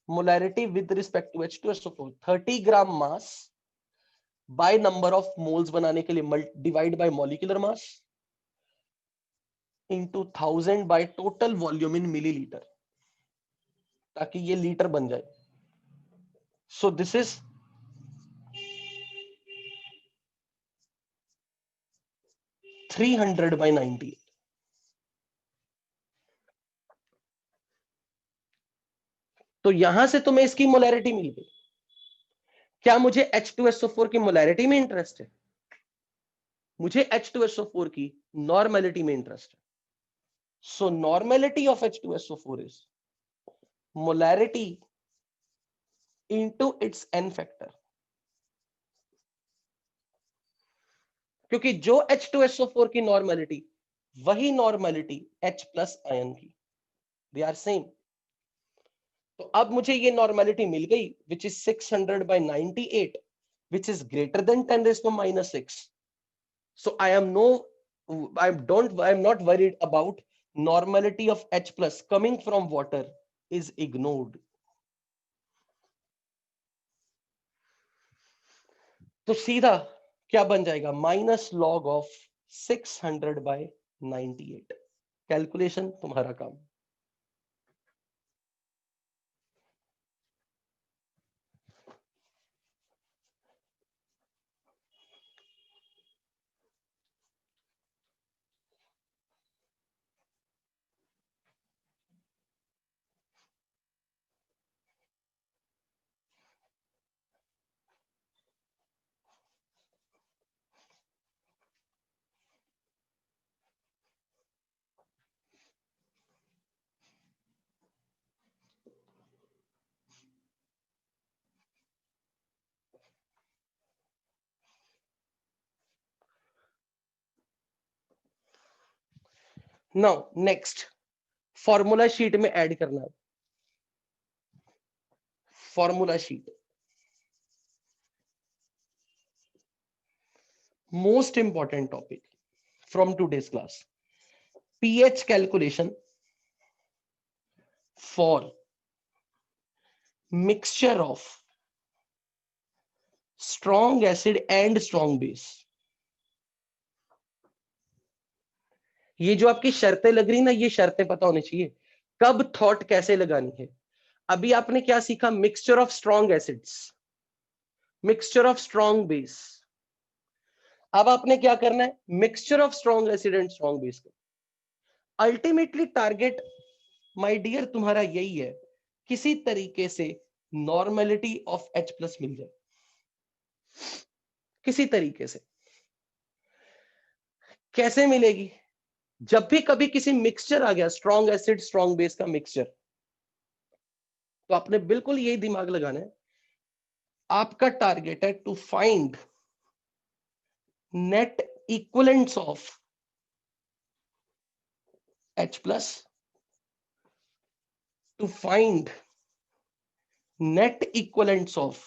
Molarity with respect to H2SO4 30 gram mass by number of moles बनाने के लिए divide by molecular mass into 1000 by total volume in millilitre, ताकि ये लीटर बन जाए। So this is 300/90। तो यहां से तुम्हें इसकी मोलैरिटी मिल गई। क्या मुझे H2SO4 की मोलैरिटी में इंटरेस्ट है? मुझे H2SO4 की नॉर्मेलिटी में इंटरेस्ट है। So normality of H2SO4 is molarity into its n factor, क्योंकि जो H2SO4 की नॉर्मेलिटी वही नॉर्मेलिटी H प्लस आयन की, दे आर सेम। तो अब मुझे ये नॉर्मेलिटी मिल गई which is 600/98 which is greater than 10⁻⁻6. So I'm not worried about normality of H plus coming from water is ignored. तो सीधा क्या बन जाएगा? -log of 600/98। कैलकुलेशन तुम्हारा काम। नाउ नेक्स्ट फॉर्मूला शीट में ऐड करना है। Formula sheet most important topic from today's class. pH calculation for mixture of strong acid and strong base। ये जो आपकी शर्तें लग रही ना, ये शर्तें पता होनी चाहिए कब थॉट कैसे लगानी है। अभी आपने क्या सीखा? Mixture of strong acids, mixture of strong base. अब आपने क्या करना है? Mixture of strong acid and strong base का अल्टीमेटली टारगेट माय डियर तुम्हारा यही है, किसी तरीके से नॉर्मेलिटी ऑफ H प्लस मिल जाए, किसी तरीके से। कैसे मिलेगी? जब भी कभी किसी मिक्सचर आ गया, स्ट्रॉन्ग एसिड स्ट्रॉन्ग बेस का मिक्सचर, तो आपने बिल्कुल यही दिमाग लगाना है, आपका टारगेट है to find net equivalents of H plus to find net equivalents of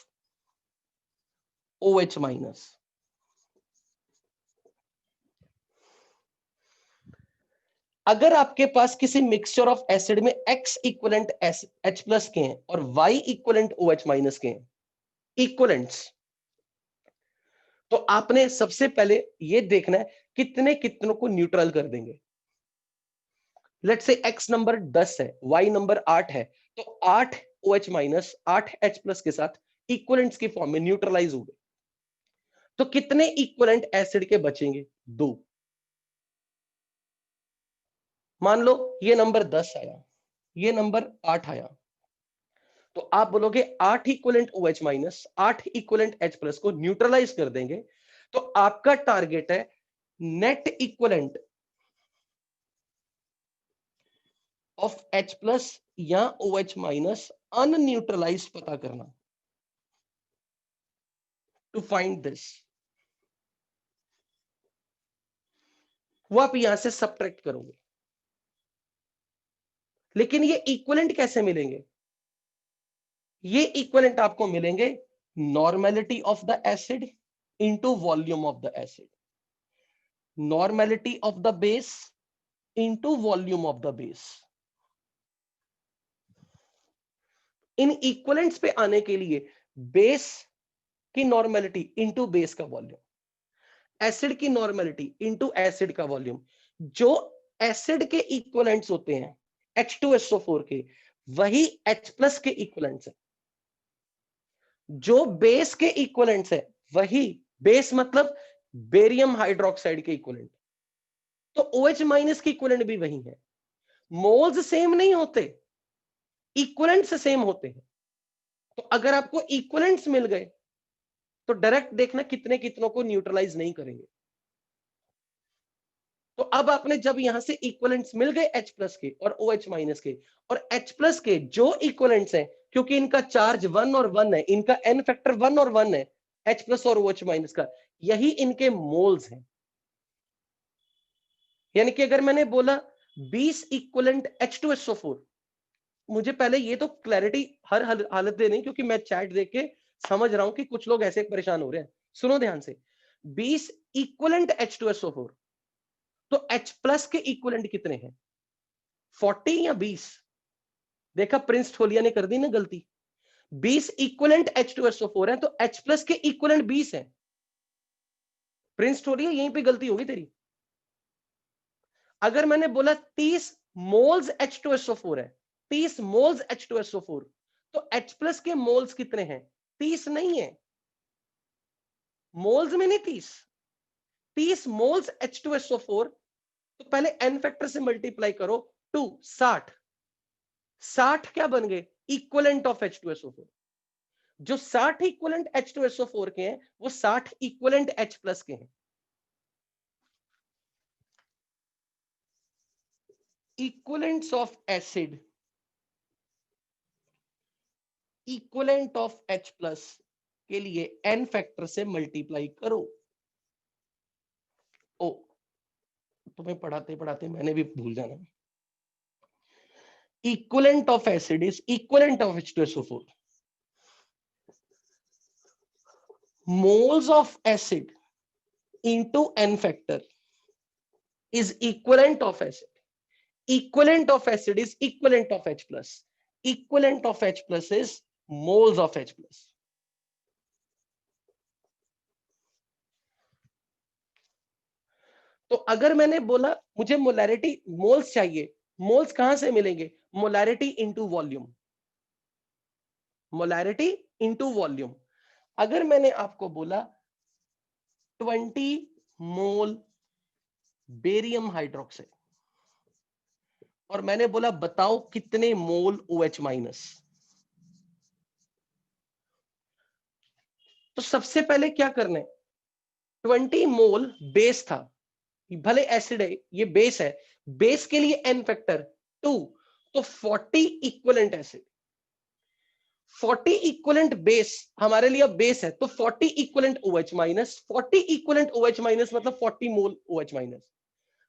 OH minus. अगर आपके पास किसी मिक्सचर ऑफ एसिड में X इक्वलेंट H प्लस के हैं और Y इक्वलेंट OH माइनस के हैं, इक्वलेंट्स, तो आपने सबसे पहले ये देखना है कितने कितनों को न्यूट्रल कर देंगे। लेट्स से X नंबर 10 है, Y नंबर 8 है, तो 8 OH माइनस 8 H प्लस के साथ इक्वलेंट्स की फॉर्म में न्यूट्रलाइज हो गए। तो कितने इक्वलेंट एसिड के बचेंगे? 2। मान लो ये नंबर 10 आया, ये नंबर 8 आया, तो आप बोलोगे 8 equivalent OH minus 8 equivalent H plus को न्यूट्रलाइज कर देंगे। तो आपका टारगेट है net equivalent of H plus या OH माइनस अनन्यूट्रलाइज पता करना। टू फाइंड दिस, वो आप यहां से सब्ट्रैक्ट करोगे। लेकिन ये इक्वलेंट कैसे मिलेंगे? ये इक्वलेंट आपको मिलेंगे normality of the acid into volume of the acid, normality of the base into volume of the base. In equivalents पे आने के लिए बेस की नॉर्मेलिटी इंटू बेस का वॉल्यूम, एसिड की नॉर्मेलिटी इंटू एसिड का वॉल्यूम। जो एसिड के इक्वलेंट्स होते हैं H2SO4 के, वही H प्लस के इक्वलेंट्स है। जो बेस के इक्वलेंट्स है वही, बेस मतलब बेरियम हाइड्रोक्साइड के इक्वलेंट, तो OH माइनस के इक्वलेंट भी वही है। मोल्स सेम नहीं होते, इक्वलेंट्स सेम होते हैं। तो अगर आपको इक्वलेंट्स मिल गए तो डायरेक्ट देखना कितने कितनों को न्यूट्रलाइज नहीं करेंगे। तो अब आपने जब यहां से इक्वलेंट्स मिल गए H प्लस के और OH माइनस के, और H प्लस के जो इक्वलेंट्स हैं, क्योंकि इनका चार्ज 1 और 1 है, इनका n फैक्टर 1 और 1 है, H प्लस और OH माइनस का, यही इनके मोल्स हैं। यानी कि अगर मैंने बोला 20 इक्वलेंट H2SO4, मुझे पहले ये तो क्लैरिटी हर हालत दे नहीं, क्योंकि मैं चैट देख के समझ रहा हूं कि कुछ लोग ऐसे परेशान हो रहे हैं। सुनो ध्यान से, 20 इक्वलेंट H2SO4, तो H प्लस के इक्वलेंट कितने हैं? 40 या 20? देखा, प्रिंस ठोलिया ने कर दी ना गलती। 20 इक्वलेंट H2SO4 है, तो H प्लस के इक्वलेंट 20 है। प्रिंस ठोलिया, यहीं पे गलती होगी तेरी। अगर मैंने बोला 30 मोल्स H2SO4 है, 30 मोल्स H2SO4, तो H प्लस के मोल्स कितने हैं? 30 नहीं है, मोल्स में नहीं 30 मोल्स H2SO4, तो पहले n फैक्टर से मल्टीप्लाई करो, 2 60 60 क्या बन गए? Equivalent of H2SO4। जो 60 इक्वलेंट H2SO4 के हैं, वो 60 इक्वलेंट H प्लस के हैं। Equivalents of acid equivalent of H plus के लिए n फैक्टर से मल्टीप्लाई करो। ओ, तुम्हें पढ़ाते पढ़ाते मैंने भी भूल जाना। Equivalent of acid is equivalent of H2SO4, moles of acid into n factor is equivalent of acid. Equivalent of acid is equivalent of H plus. Equivalent of H plus is moles of H plus. तो अगर मैंने बोला मुझे molarity moles चाहिए, moles कहां से मिलेंगे? Molarity into volume, molarity into volume. अगर मैंने आपको बोला 20 मोल बेरियम हाइड्रोक्साइड, और मैंने बोला बताओ कितने मोल OH माइनस, तो सबसे पहले क्या करना है? 20 मोल बेस था, भले एसिड है, ये बेस है, बेस के लिए n फैक्टर 2, तो 40 इक्वलेंट एसिड, 40 इक्वलेंट बेस हमारे लिए बेस है, तो 40 equivalent OH minus, 40 equivalent OH minus मतलब 40 मोल OH minus.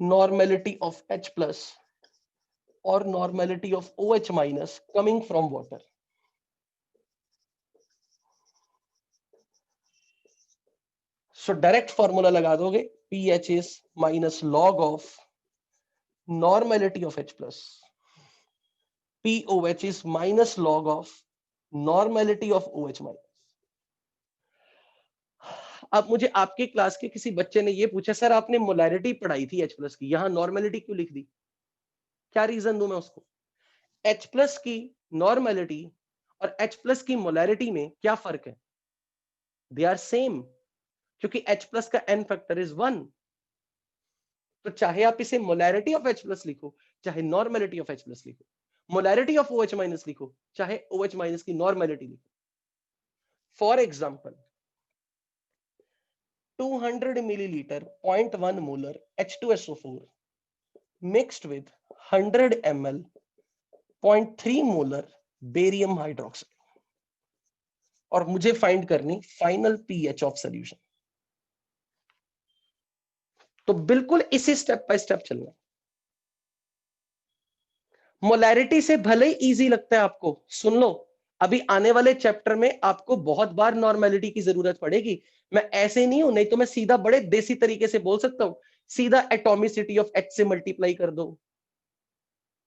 normality of H plus or normality of OH minus coming from water. So direct formula लगा दोगे, pH is minus log of normality of H plus. POH is minus log of normality of OH minus. अब मुझे आपके class के किसी बच्चे ने ये पूछा, सर आपने मोलैरिटी पढ़ाई थी H प्लस की, यहां नॉर्मेलिटी क्यों लिख दी? क्या रीजन दूं मैं उसको? H प्लस की नॉर्मेलिटी और H प्लस की मोलैरिटी में क्या फर्क है? दे आर सेम, क्योंकि H प्लस का n फैक्टर इज 1। तो चाहे आप इसे मोलैरिटी ऑफ H प्लस लिखो, चाहे नॉर्मेलिटी ऑफ H प्लस लिखो, मोलैरिटी ऑफ OH माइनस लिखो, चाहे OH माइनस की नॉर्मेलिटी लिखो। For example 200 milliliter 0.1 molar H2SO4 mixed with 100 ml 0.3 molar barium hydroxide, और मुझे फाइंड करनी फाइनल पीएच ऑफ सॉल्यूशन। तो बिल्कुल इसी स्टेप बाय स्टेप चलना। मोलैरिटी से भले ही इजी लगता है आपको, सुन लो, अभी आने वाले चैप्टर में आपको बहुत बार नॉर्मेलिटी की जरूरत पड़ेगी। मैं ऐसे नहीं हूं, नहीं तो मैं सीधा बड़े देसी तरीके से बोल सकता हूं, सीधा एटॉमिसिटी ऑफ H से मल्टीप्लाई कर दो,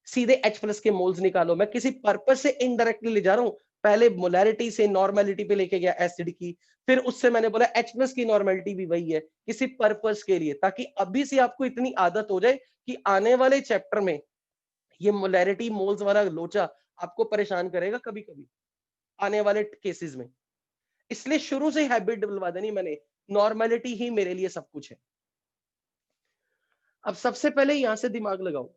सीधे H प्लस के मोल्स निकालो। मैं किसी पर्पज से इनडायरेक्टली ले जा रहा हूं। पहले मोलैरिटी से नॉर्मेलिटी पे लेके गया एसिड की, फिर उससे मैंने बोला H प्लस की नॉर्मेलिटी भी वही है, किसी पर्पज के लिए, ताकि अभी से आपको इतनी आदत हो जाए कि आने वाले चैप्टर में ये मोलैरिटी मोल्स वाला लोचा आपको परेशान करेगा कभी कभी आने वाले केसेस में। इसलिए शुरू से हैबिट डलवा देनी मैंने, नॉर्मेलिटी ही मेरे लिए सब कुछ है। अब सबसे पहले यहां से दिमाग लगाओ,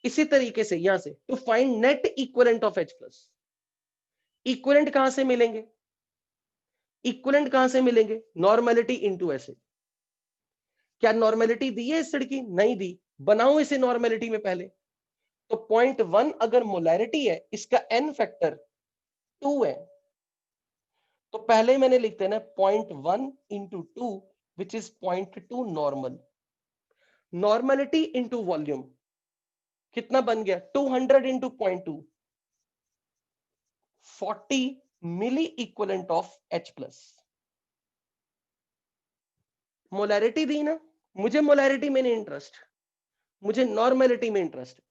इसी तरीके से यहां से to find net equivalent of H plus. Equivalent कहां से मिलेंगे? इक्विवेलेंट कहां से मिलेंगे? Normality into acid. क्या नॉर्मेलिटी दी है एसिड की? नहीं दी। बनाओ इसे नॉर्मेलिटी में पहले। तो 0.1 अगर मोलैरिटी है, इसका n फैक्टर 2 है, तो पहले मैंने लिख देना 0.1 into 2 which is 0.2 normal. Normality into volume कितना बन गया 200 into 0.2 40 milliequivalent of H plus. Molarity दी ना, मुझे मोलैरिटी में नहीं इंटरेस्ट, मुझे नॉर्मेलिटी में इंटरेस्ट।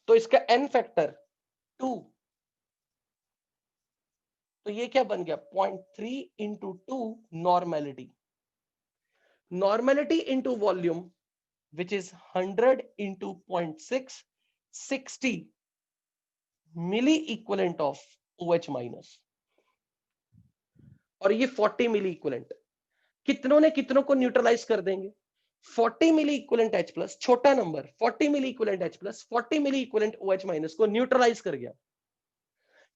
तो इसका n फैक्टर 2, तो ये क्या बन गया 0.3 into 2 normality. Normality into volume which is 100 into 0.6 60 milliequivalent of OH minus, और ये 40 मिली इक्वलेंट कितनों ने कितनों को न्यूट्रलाइज कर देंगे। 40 मिली इक्वलेंट H प्लस, छोटा number 40 milliequivalent H plus 40 milliequivalent OH minus को न्यूट्रलाइज कर गया।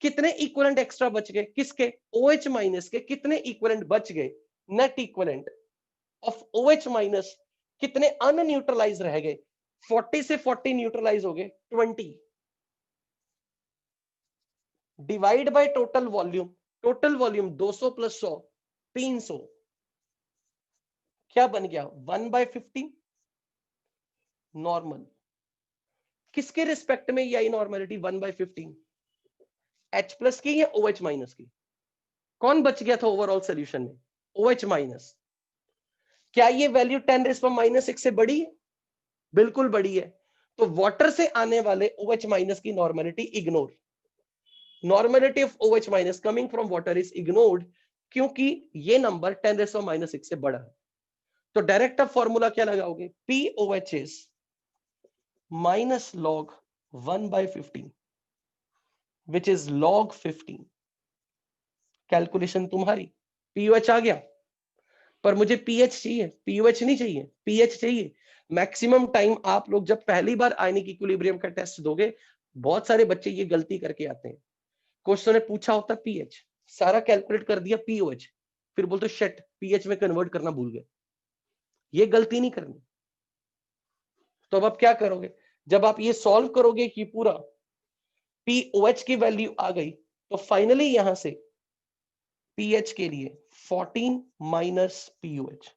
कितने इक्वलेंट एक्स्ट्रा बच गए, किसके OH माइनस के, कितने इक्वलेंट बच गए net equivalent of OH minus, कितने अनन्यूट्रलाइज रह गए। 40 से 40 न्यूट्रलाइज हो गए 20 divide by total volume, total volume 200 plus 100 300, क्या बन गया 1/50 नॉर्मल। किसके रिस्पेक्ट में ये आई नॉर्मलिटी 1/50, H प्लस की या OH माइनस की। कौन बच गया था ओवरऑल सॉल्यूशन में, OH माइनस। क्या ये वैल्यू 10⁻⁻6 से बड़ी है, बिल्कुल बड़ी है। तो वाटर से आने वाले OH माइनस की normality ignore, normality of OH minus coming from water is ignored, क्योंकि ये नंबर 10⁻6 से बड़ा है। तो डायरेक्ट अब फॉर्मूला क्या लगाओगे, POH is minus log 1/50 which is log 50। Calculation तुम्हारी, POH आ गया, पर मुझे पीएच चाहिए, पीओएच नहीं चाहिए, पीएच चाहिए। मैक्सिमम टाइम आप लोग जब पहली बार आयनिक इक्विलिब्रियम का टेस्ट दोगे, बहुत सारे बच्चे ये गलती करके आते हैं। क्वेश्चन ने पूछा होता पीएच, सारा कैलकुलेट कर दिया पीओएच, फिर बोलते शिट पीएच में कन्वर्ट करना भूल गए। ये गलती नहीं करनी। तो अब आप क्या करोगे, जब आप ये सॉल्व करोगे कि पूरा पीओएच की वैल्यू आ गई, तो फाइनली यहां से पीएच के लिए 14 minus pOH.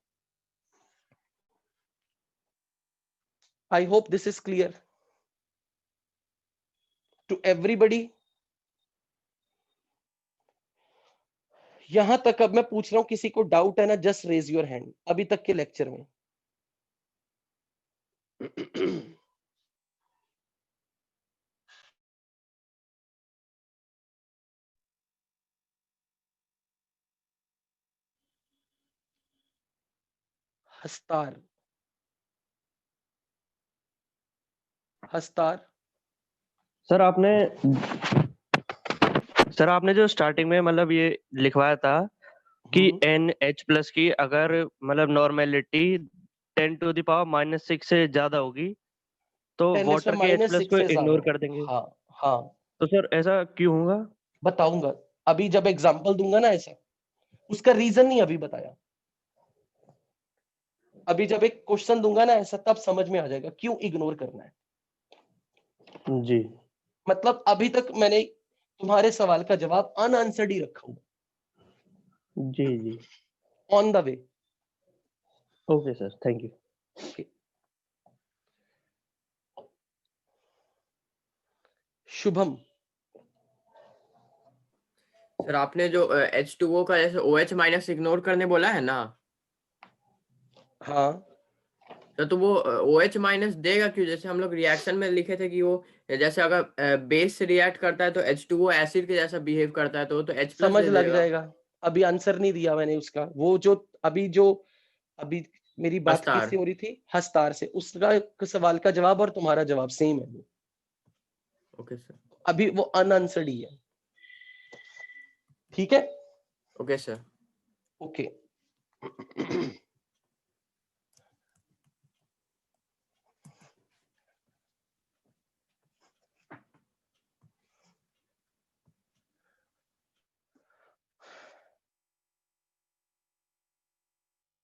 I hope this is clear to everybody. यहां तक अब मैं पूछ रहा हूं, किसी को डाउट है ना, जस्ट रेज योर हैंड अभी तक के लेक्चर में। हस्तार, हस्तार सर आपने जो स्टार्टिंग में मतलब ये लिखवाया था कि NH प्लस की अगर मतलब नॉर्मेलिटी 10⁻⁻6 से ज्यादा होगी तो वाटर के H प्लस को इग्नोर कर देंगे। हाँ हाँ, तो सर ऐसा क्यों होगा? बताऊंगा अभी, जब एग्जांपल दूंगा ना ऐसा, उसका रीजन नहीं अभी बताया, अभी जब एक क्वेश्चन दूंगा ना ऐसा तब समझ में आ जाएगा क्यों इग्नोर करना है। जी, मतलब अभी तक मैंने तुम्हारे सवाल का जवाब अनआंसर्ड ही रखा हूं। जी जी, on the way. Okay sir, thank you. Shubham, sir आपने जो H2O का जैसे OH माइनस इग्नोर करने बोला है ना, हाँ तो वो OH माइनस देगा क्यों? जैसे हम लोग रिएक्शन में लिखे थे कि वो जैसे अगर बेस से रिएक्ट करता है तो H2O एसिड के जैसा बिहेव करता है, तो H प्लस समझ दे लग देगा। जाएगा, अभी आंसर नहीं दिया मैंने उसका। वो जो अभी मेरी बात हस्तार। किससे हो रही थी, हस्तार से, उसका सवाल का जवाब और तुम्हारा जवाब सेम है। ओके सर, अभी वो अनआंसर्ड ही है, ठीक है। Okay sir. Okay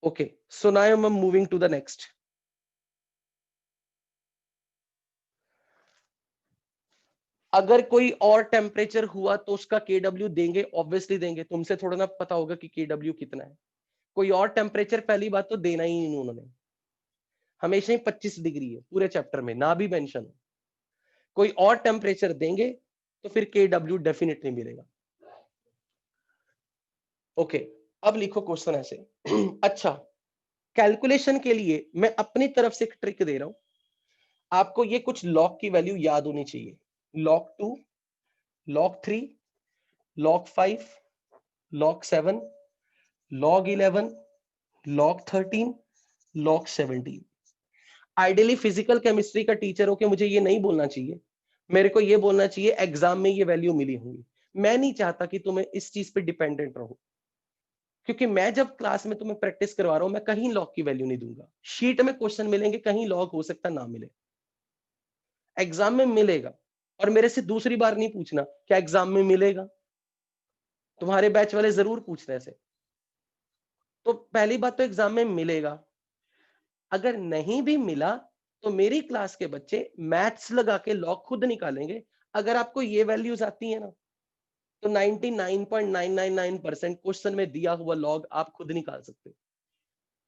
okay, so now I am moving to the next. अगर कोई और टेम्परेचर हुआ तो उसका KW देंगे, ऑब्वियसली देंगे, तुमसे थोड़ा ना पता होगा कि KW कितना है। कोई और टेम्परेचर पहली बात तो देना ही नहीं उन्होंने, हमेशा ही 25 डिग्री है पूरे चैप्टर में, ना भी मेंशन हो। कोई और टेम्परेचर देंगे तो फिर KW डेफिनेटली मिलेगा। ओके, अब लिखो क्वेश्चन ऐसे। अच्छा, कैलकुलेशन के लिए मैं अपनी तरफ से एक ट्रिक दे रहा हूं, आपको ये कुछ लॉग की वैल्यू याद होनी चाहिए। log 2, log 3, log 5, log 7, log 11, log 13, log 17। Ideally physical chemistry का टीचर हो के मुझे ये नहीं बोलना चाहिए, मेरे को ये बोलना चाहिए एग्जाम में ये वैल्यू मिली होंगी। मैं नहीं चाहता कि तुम्हें इस चीज पे डिपेंडेंट रहो, क्योंकि मैं जब क्लास में तुम्हें प्रैक्टिस करवा रहा हूं, मैं कहीं लॉग की वैल्यू नहीं दूंगा। शीट में क्वेश्चन मिलेंगे, कहीं लॉग हो सकता ना मिले, एग्जाम में मिलेगा। और मेरे से दूसरी बार नहीं पूछना क्या एग्जाम में मिलेगा, तुम्हारे बैच वाले जरूर पूछ रहे थे। तो पहली बात तो एग्जाम में मिलेगा, अगर नहीं भी मिला तो मेरी क्लास के बच्चे मैथ्स लगा के लॉग खुद निकालेंगे। अगर आपको ये वैल्यूज आती है ना, तो 99.999% क्वेश्चन में दिया हुआ लॉग आप खुद निकाल सकते हो।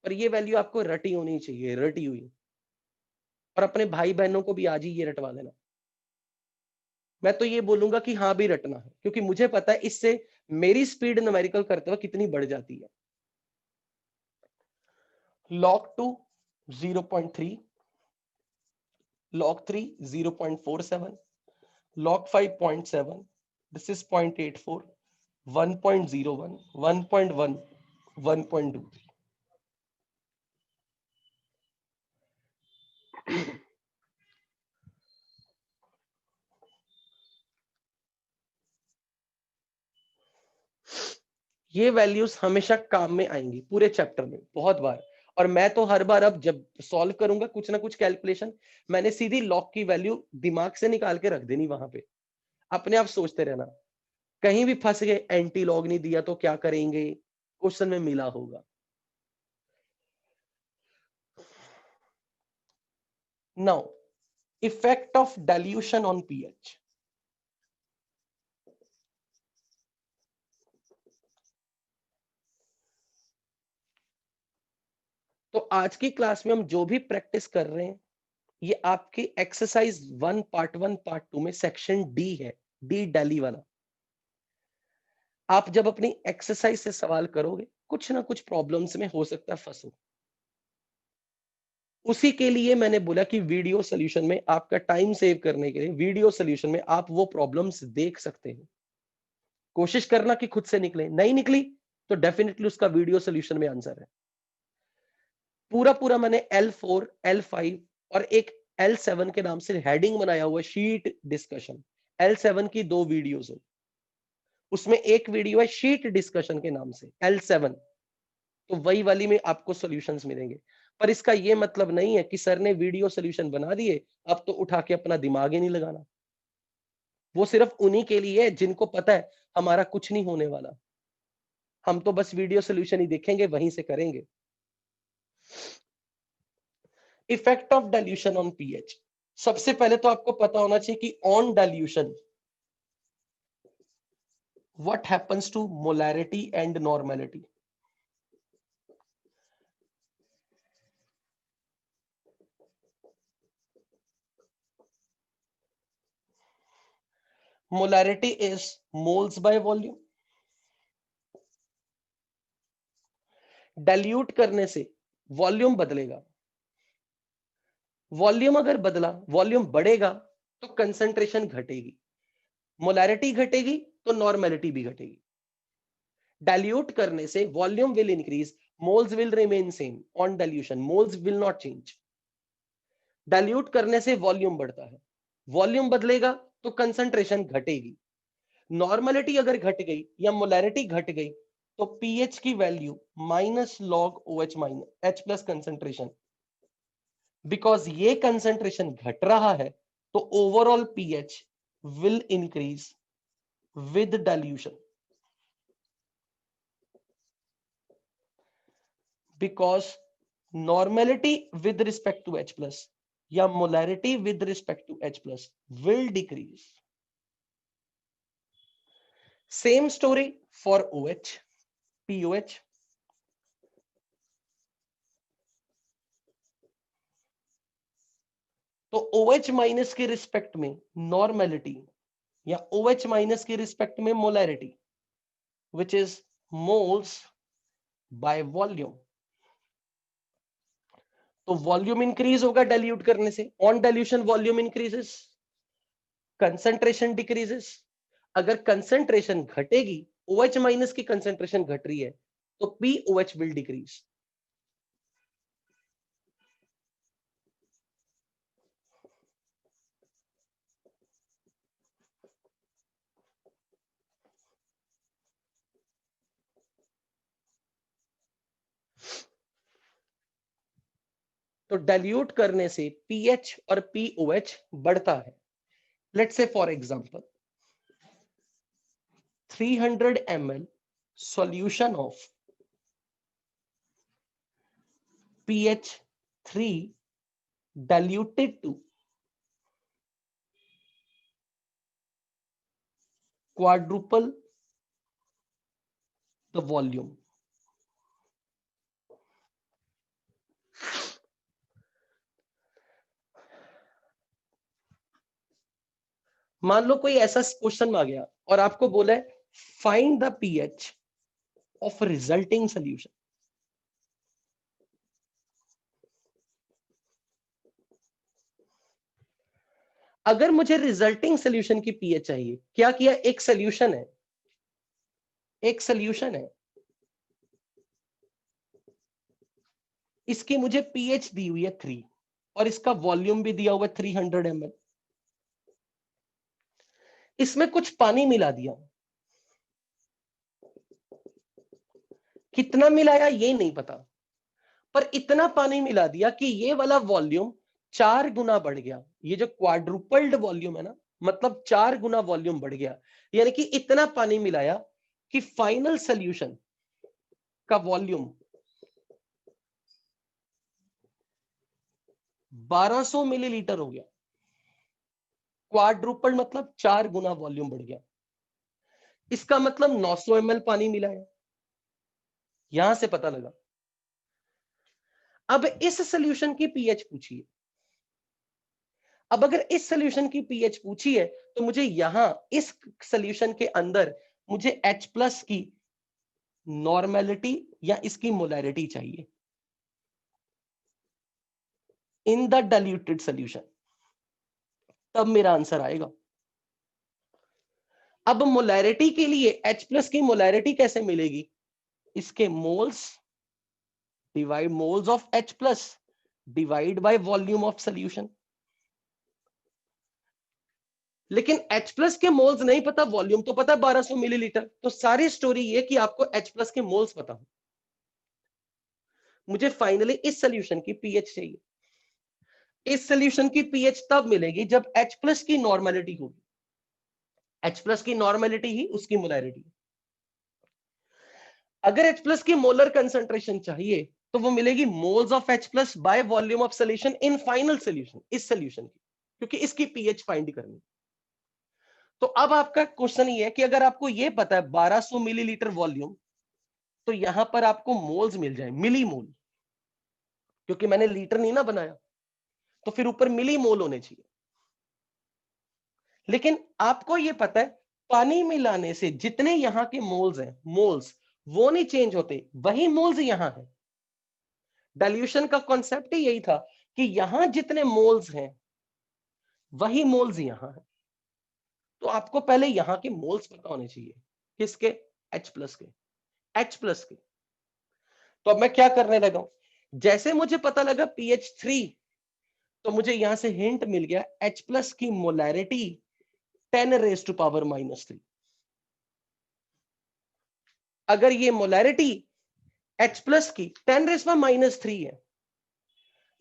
पर ये वैल्यू आपको रटी होनी चाहिए, रटी हुई। और अपने भाई बहनों को भी आज ही ये रटवा देना। मैं तो ये बोलूंगा कि हाँ भी रटना है, क्योंकि मुझे पता है इससे मेरी स्पीड न्यूमेरिकल करते हुए कितनी बढ़ जाती है। log 2 0.3, log 3 0.47, log 5.7, this is 0.84, 1.01, 1.1, 1.23। ये वैल्यूज हमेशा काम में आएंगी पूरे चैप्टर में बहुत बार। और मैं तो हर बार अब जब सॉल्व करूंगा कुछ ना कुछ कैलकुलेशन, मैंने सीधी लॉग की वैल्यू दिमाग से निकाल के रख देनी वहां पे। अपने आप सोचते रहना, कहीं भी फंस गए, एंटी लॉग नहीं दिया तो क्या करेंगे, क्वेश्चन में मिला होगा। Now effect of dilution on pH. तो आज की क्लास में हम जो भी प्रैक्टिस कर रहे हैं, ये आपके एक्सरसाइज 1 पार्ट 1 पार्ट 2 में सेक्शन डी है, डी डेली वाला। आप जब अपनी एक्सरसाइज से सवाल करोगे, कुछ ना कुछ प्रॉब्लम्स में हो सकता है फंसो। उसी के लिए मैंने बोला कि वीडियो सॉल्यूशन में आपका टाइम सेव करने के लिए वीडियो सॉल्यूशन में आप वो प्रॉब्लम्स देख सकते हो। कोशिश करना कि खुद से निकले, नहीं निकली तो डेफिनेटली उसका वीडियो सॉल्यूशन में आंसर है। पूरा पूरा मैंने L4, L5 और एक L7 के नाम से हेडिंग बनाया हुआ शीट डिस्कशन। L7 की 2 वीडियोस है, उसमें एक वीडियो है शीट डिस्कशन के नाम से L7। तो वही वाली में आपको सॉल्यूशंस मिलेंगे। पर इसका ये मतलब नहीं है कि सर ने वीडियो सॉल्यूशन बना दिए, अब तो उठा के अपना दिमाग ही नहीं लगाना। वो सिर्फ उन्हीं के लिए है जिनको पता है हमारा कुछ नहीं होने वाला, हम तो बस वीडियो सॉल्यूशन ही देखेंगे, वहीं से करेंगे। Effect of dilution on pH. सबसे पहले तो आपको पता होना चाहिए कि on dilution what happens to molarity and normality. Molarity is moles by volume. Dilute करने से वॉल्यूम बदलेगा, वॉल्यूम अगर बदला, वॉल्यूम बढ़ेगा तो कंसंट्रेशन घटेगी, मोलैरिटी घटेगी तो नॉर्मेलिटी भी घटेगी। डाइल्यूट करने से volume will increase, moles will remain same. On dilution moles will not change. Dilute करने से वॉल्यूम बढ़ता है, वॉल्यूम बदलेगा तो कंसंट्रेशन घटेगी। नॉर्मेलिटी अगर घट गई या मोलैरिटी घट गई तो पीएच की value minus log OH minus H plus concentration. Because ये कंसंट्रेशन घट रहा है तो overall pH will increase with dilution. Because normality with respect to H plus या molarity with respect to H plus will decrease. Same story for OH, POH। तो OH minus के respect में normality या OH minus के respect में molarity which is moles by volume. तो volume increase होगा dilute करने से, on dilution volume increases, concentration decreases. अगर कंसंट्रेशन घटेगी, OH माइनस की कंसंट्रेशन घट रही है, तो POH विल डिक्रीज। तो डाइल्यूट करने से पीएच और पीओएच बढ़ता है। Let's say for example 300 ml solution of pH 3 diluted to quadruple the volume। मान लो कोई ऐसा क्वेश्चन आ गया और आपको बोला है find the pH of resulting solution. अगर मुझे रिजल्टिंग सॉल्यूशन की पीएच चाहिए, क्या किया, एक सॉल्यूशन है, एक सॉल्यूशन है, इसकी मुझे पीएच दी हुई है 3 और इसका वॉल्यूम भी दिया हुआ है 300 ml। इसमें कुछ पानी मिला दिया, कितना मिलाया ये नहीं पता, पर इतना पानी मिला दिया कि ये वाला वॉल्यूम 4 गुना बढ़ गया। ये जो क्वाड्रुपल्ड वॉल्यूम है ना, मतलब 4 गुना वॉल्यूम बढ़ गया। यानी कि इतना पानी मिलाया कि फाइनल सॉल्यूशन का वॉल्यूम 1200 मिलीलीटर हो गया। क्वाड्रुपल्ड मतलब 4 गुना वॉल्यूम बढ़ गया। इसका मतलब 900 ml पानी मिलाया, यहां से पता लगा। अब इस सॉल्यूशन की पीएच पूछिए। अब अगर इस सॉल्यूशन की पीएच पूछी है तो मुझे यहां इस सॉल्यूशन के अंदर मुझे H+ की नॉर्मेलिटी या इसकी मोलैरिटी चाहिए इन द डाइल्यूटेड सॉल्यूशन, तब मेरा आंसर आएगा। अब मोलैरिटी के लिए H+ की मोलैरिटी कैसे मिलेगी, इसके moles divide moles of H+ divide by volume of solution. लेकिन H+ के मोल्स नहीं पता, वॉल्यूम तो पता 1200 मिलीलीटर। तो सारी स्टोरी ये कि आपको H+ के मोल्स पता हो। मुझे फाइनली इस सॉल्यूशन की पीएच चाहिए। इस सॉल्यूशन की पीएच तब मिलेगी जब H+ की नॉर्मेलिटी होगी। H+ की नॉर्मेलिटी ही उसकी मोलैरिटी। अगर H+ की मोलर कंसंट्रेशन चाहिए तो वो मिलेगी moles of H+ by volume of solution in final solution, इस सॉल्यूशन की, क्योंकि इसकी पीएच फाइंड करनी। तो अब आपका क्वेश्चन ये है कि अगर आपको ये पता है 1200 मिलीलीटर वॉल्यूम, तो यहां पर आपको मोल्स मिल जाए, मिली मोल, क्योंकि मैंने लीटर नहीं ना बनाया, तो फिर ऊपर मिली मोल होने चाहिए। लेकिन आपको ये पता है पानी मिलाने से जितने यहां के मोल्स हैं, मोल्स वो नहीं चेंज होते, वही मोल्स यहां है। डाइल्यूशन का कॉन्सेप्ट ही यही था कि यहां जितने मोल्स हैं वही मोल्स यहां है। तो आपको पहले यहां के मोल्स पता होने चाहिए, किसके, H+ के, H+ के। तो अब मैं क्या करने लगा हूं, जैसे मुझे पता लगा pH 3, तो मुझे यहां से हिंट मिल गया H+ की मोलैरिटी 10⁻⁻3। अगर ये मोलैरिटी H+ की 10⁻³ है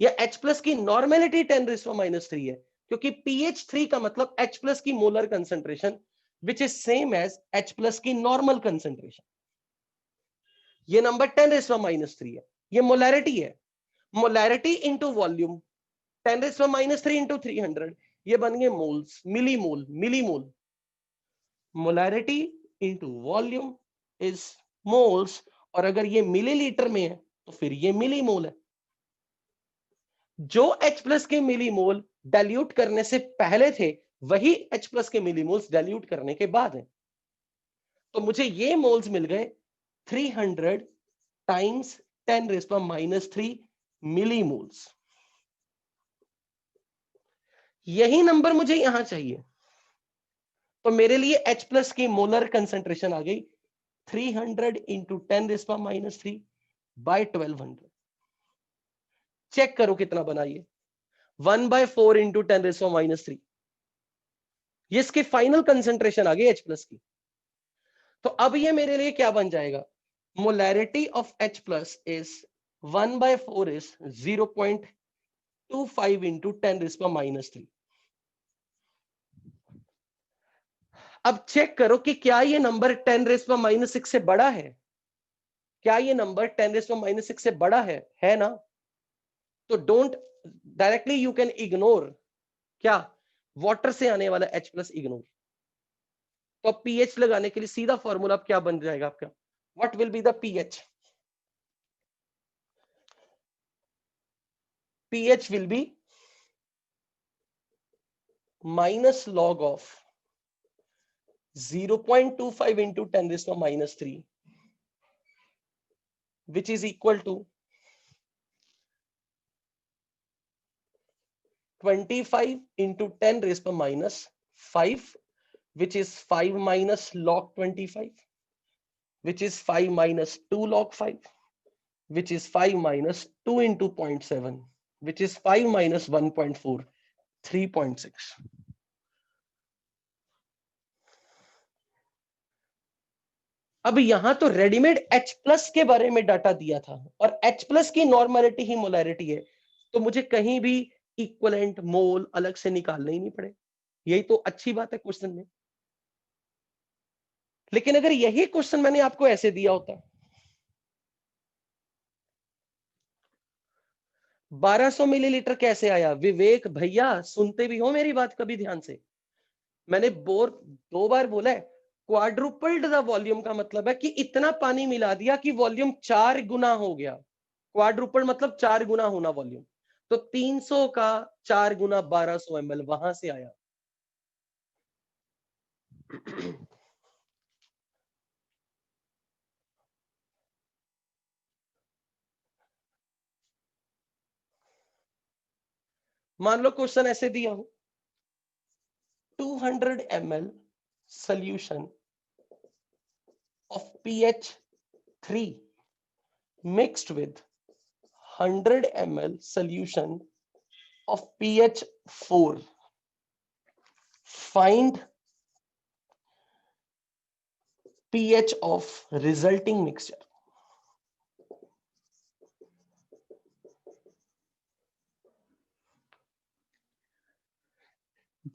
या H+ की नॉर्मेलिटी 10⁻³ है, क्योंकि pH 3 का मतलब H+ की molar concentration which is same as H+ की नॉर्मल कंसंट्रेशन। ये नंबर 10⁻³ है, ये मोलैरिटी है। मोलैरिटी इंटू वॉल्यूम 10⁻³ इंटू 300, ये बन गए moles, millimole, millimole. Molarity into volume is moles, और अगर ये मिलीलीटर में है तो फिर ये मिली मोल है। जो H+ के मिली मोल डाइल्यूट करने से पहले थे वही H प्लस के मिलीमोल्स डाइल्यूट करने के बाद है। तो मुझे ये मोल्स मिल गए 300 टाइम्स 10⁻³ मिलीमोल्स। यही नंबर मुझे यहां चाहिए। तो मेरे लिए H प्लस की मोलर कंसेंट्रेशन आ गई 300 इंटू 10⁻³ बाय 1200। चेक करो कितना बना ये 1/4 इंटू 10⁻³ ये इसकी फाइनल कंसेंट्रेशन आ गई H प्लस की। तो अब ये मेरे लिए क्या बन जाएगा, molarity of H plus is 1/4 is 0.25 into 10⁻³। अब चेक करो कि क्या ये नंबर 10⁻6 से बड़ा है। क्या ये नंबर 10⁻6 से बड़ा है ना? तो don't directly you can ignore क्या वाटर से आने वाला H प्लस इग्नोर। तो पीएच लगाने के लिए सीधा फॉर्मूला क्या बन जाएगा आपका, what will be the pH? PH will be minus log of 0.25 into 10⁻³ which is equal to 25 into 10⁻⁵ which is 5 minus log 25 which is 5 minus 2 log 5 which is 5 minus 2 into 0.7 which is 5 minus 1.4 3.6। अब यहां तो readymade H plus के बारे में data दिया था और H plus की नॉर्मलिटी ही मोलैरिटी है, तो मुझे कहीं भी इक्विवेलेंट मोल अलग से निकालने ही नहीं पड़े। यही तो अच्छी बात है क्वेश्चन में। लेकिन अगर यही क्वेश्चन मैंने आपको ऐसे दिया होता 1200 मिलीलीटर कैसे आया, विवेक भैया सुनते भी हो मेरी बात कभी ध्यान से। मैंने 2 बार बोला है क्वाड्रुपल्ड द वॉल्यूम का मतलब है कि इतना पानी मिला दिया कि वॉल्यूम 4 गुना हो गया। क्वाड्रुपल्ड मतलब 4 गुना होना वॉल्यूम। तो 300 का 4 गुना 1200 ml वहां से आया। मान लो क्वेश्चन ऐसे दिया हो 200 ml solution of pH 3 mixed with 100 ml solution of pH 4, find pH of resulting mixture।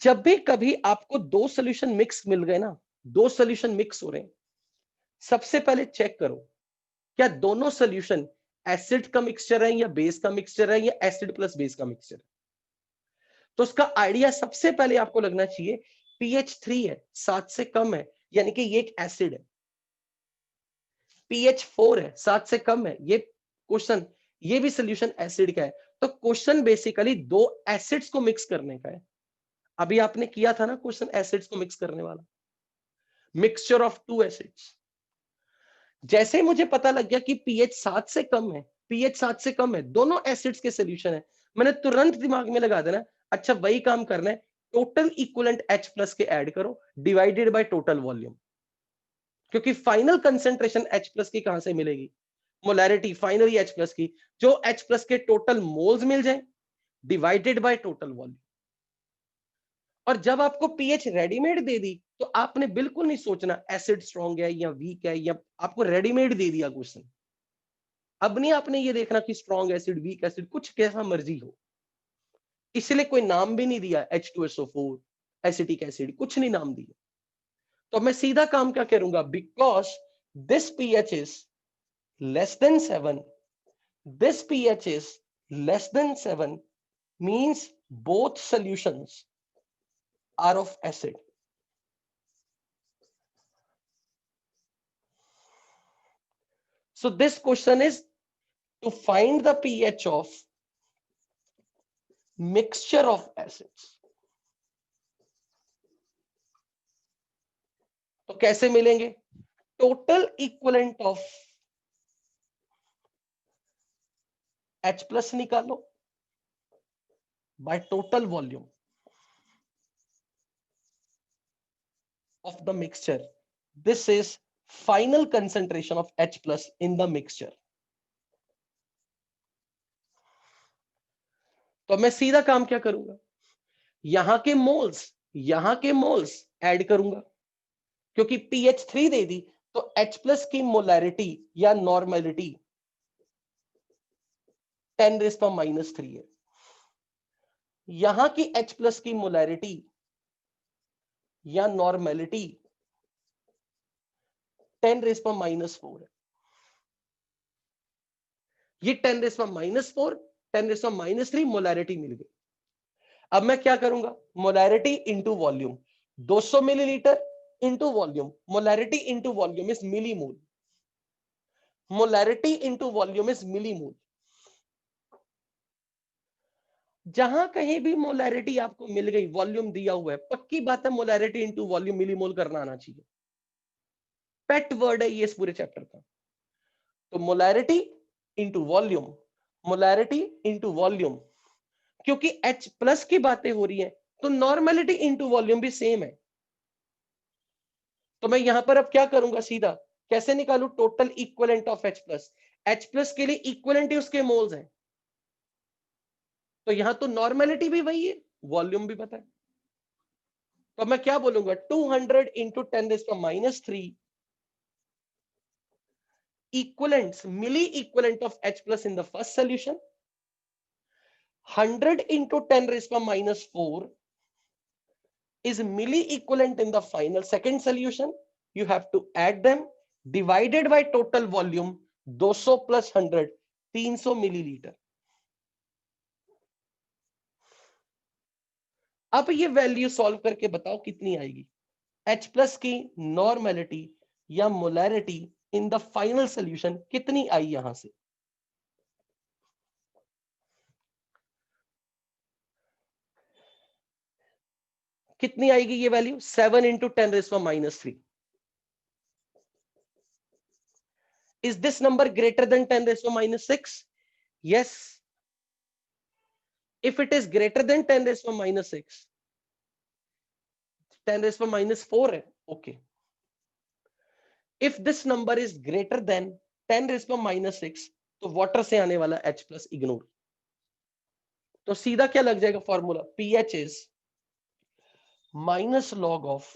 जब भी कभी आपको 2 सॉल्यूशन मिक्स मिल गए ना, 2 सॉल्यूशन मिक्स हो रहे हैं, सबसे पहले चेक करो क्या दोनों सॉल्यूशन एसिड का मिक्सचर है या बेस का मिक्सचर है या एसिड प्लस बेस का मिक्सचर है। तो उसका आइडिया सबसे पहले आपको लगना चाहिए pH 3 है, 7 से कम है, यानी कि ये एक एसिड है। pH 4 है, 7 से कम है, ये भी सॉल्यूशन एसिड का है। तो क्वेश्चन बेसिकली 2 एसिड्स को मिक्स करने का है। अभी आपने किया था ना क्वेश्चन एसिड्स को मिक्स करने वाला, मिक्सचर ऑफ 2 एसिड्स। जैसे मुझे पता लग गया कि pH 7 से कम है, pH 7 से कम है, दोनों एसिड्स के सॉल्यूशन है, मैंने तुरंत दिमाग में लगा देना अच्छा वही काम करना है, टोटल इक्विवेलेंट H प्लस के ऐड करो डिवाइडेड बाय टोटल वॉल्यूम। क्योंकि फाइनल कंसेंट्रेशन H प्लस की कहां से मिलेगी, मोलैरिटी फाइनली H प्लस की, जो H प्लस के टोटल मोल्स मिल जाए डिवाइडेड बाय टोटल वॉल्यूम। और जब आपको पीएच रेडीमेड दे दी तो आपने बिल्कुल नहीं सोचना एसिड स्ट्रॉन्ग है या वीक है, या आपको रेडीमेड दे दिया क्वेश्चन। अब नहीं आपने ये देखना कि स्ट्रॉन्ग एसिड वीक एसिड कुछ कैसा मर्जी हो, इसलिए कोई नाम भी नहीं दिया H2SO4 एसिटिक एसिड, कुछ नहीं नाम दिया। तो मैं सीधा काम क्या करूंगा, because this pH is less than 7, this pH is less than 7 means both solutions are of acid। So this question is to find the pH of mixture of acids. तो कैसे मिलेंगे? Total equivalent of H plus निकालो by total volume of the mixture. This is final concentration of H plus in the mixture. तो मैं सीधा काम क्या करूंगा, यहां के मोल्स ऐड करूंगा, क्योंकि pH 3 दे दी तो H प्लस की मोलैरिटी या नॉर्मेलिटी 10⁻³ है। यहां की H प्लस की मोलैरिटी या नॉर्मेलिटी 10⁻⁴ है। ये 10⁻⁴, 10⁻³ मोलैरिटी मिल गई। अब मैं क्या करूंगा, molarity into volume, 200 millilitre into volume, molarity into volume is millimole, molarity into volume is millimole. जहां कहीं भी मोलैरिटी आपको मिल गई, वॉल्यूम दिया हुआ है, पक्की बात है मोलैरिटी इंटू वॉल्यूम मिलीमोल करना आना चाहिए। पेट वर्ड है ये इस पूरे चैप्टर का। तो molarity into volume, molarity into volume, क्योंकि H प्लस की बातें हो रही हैं तो नॉर्मेलिटी इंटू वॉल्यूम भी सेम है। तो मैं यहां पर अब क्या करूंगा, सीधा कैसे निकालू total equivalent of H plus. H plus के लिए इक्विवेलेंट ही उसके मोल्स हैं, तो यहां तो नॉर्मेलिटी भी वही है, वॉल्यूम भी पता है। तो मैं क्या बोलूंगा, 200 into 10⁻³ equivalents, milli equivalent of H plus in the first solution, 100 into 10⁻⁴ is milli equivalent in the final second solution. You have to add them, divided by total volume 200 plus 100, 300 millilitre. अब ये value solve करके बताओ कितनी आएगी, H plus की normality या molarity in the final solution कितनी आई यहां से। कितनी आएगी ये value, 7 into 10⁻⁻3। Is this number greater than 10⁻⁻6? Yes. If it is greater than 10⁻⁻6, 10⁻⁴ है, okay. If this number is greater than 10⁻⁻6, तो वाटर से आने वाला H प्लस इग्नोर। तो सीधा क्या लग जाएगा formula, pH is minus log of,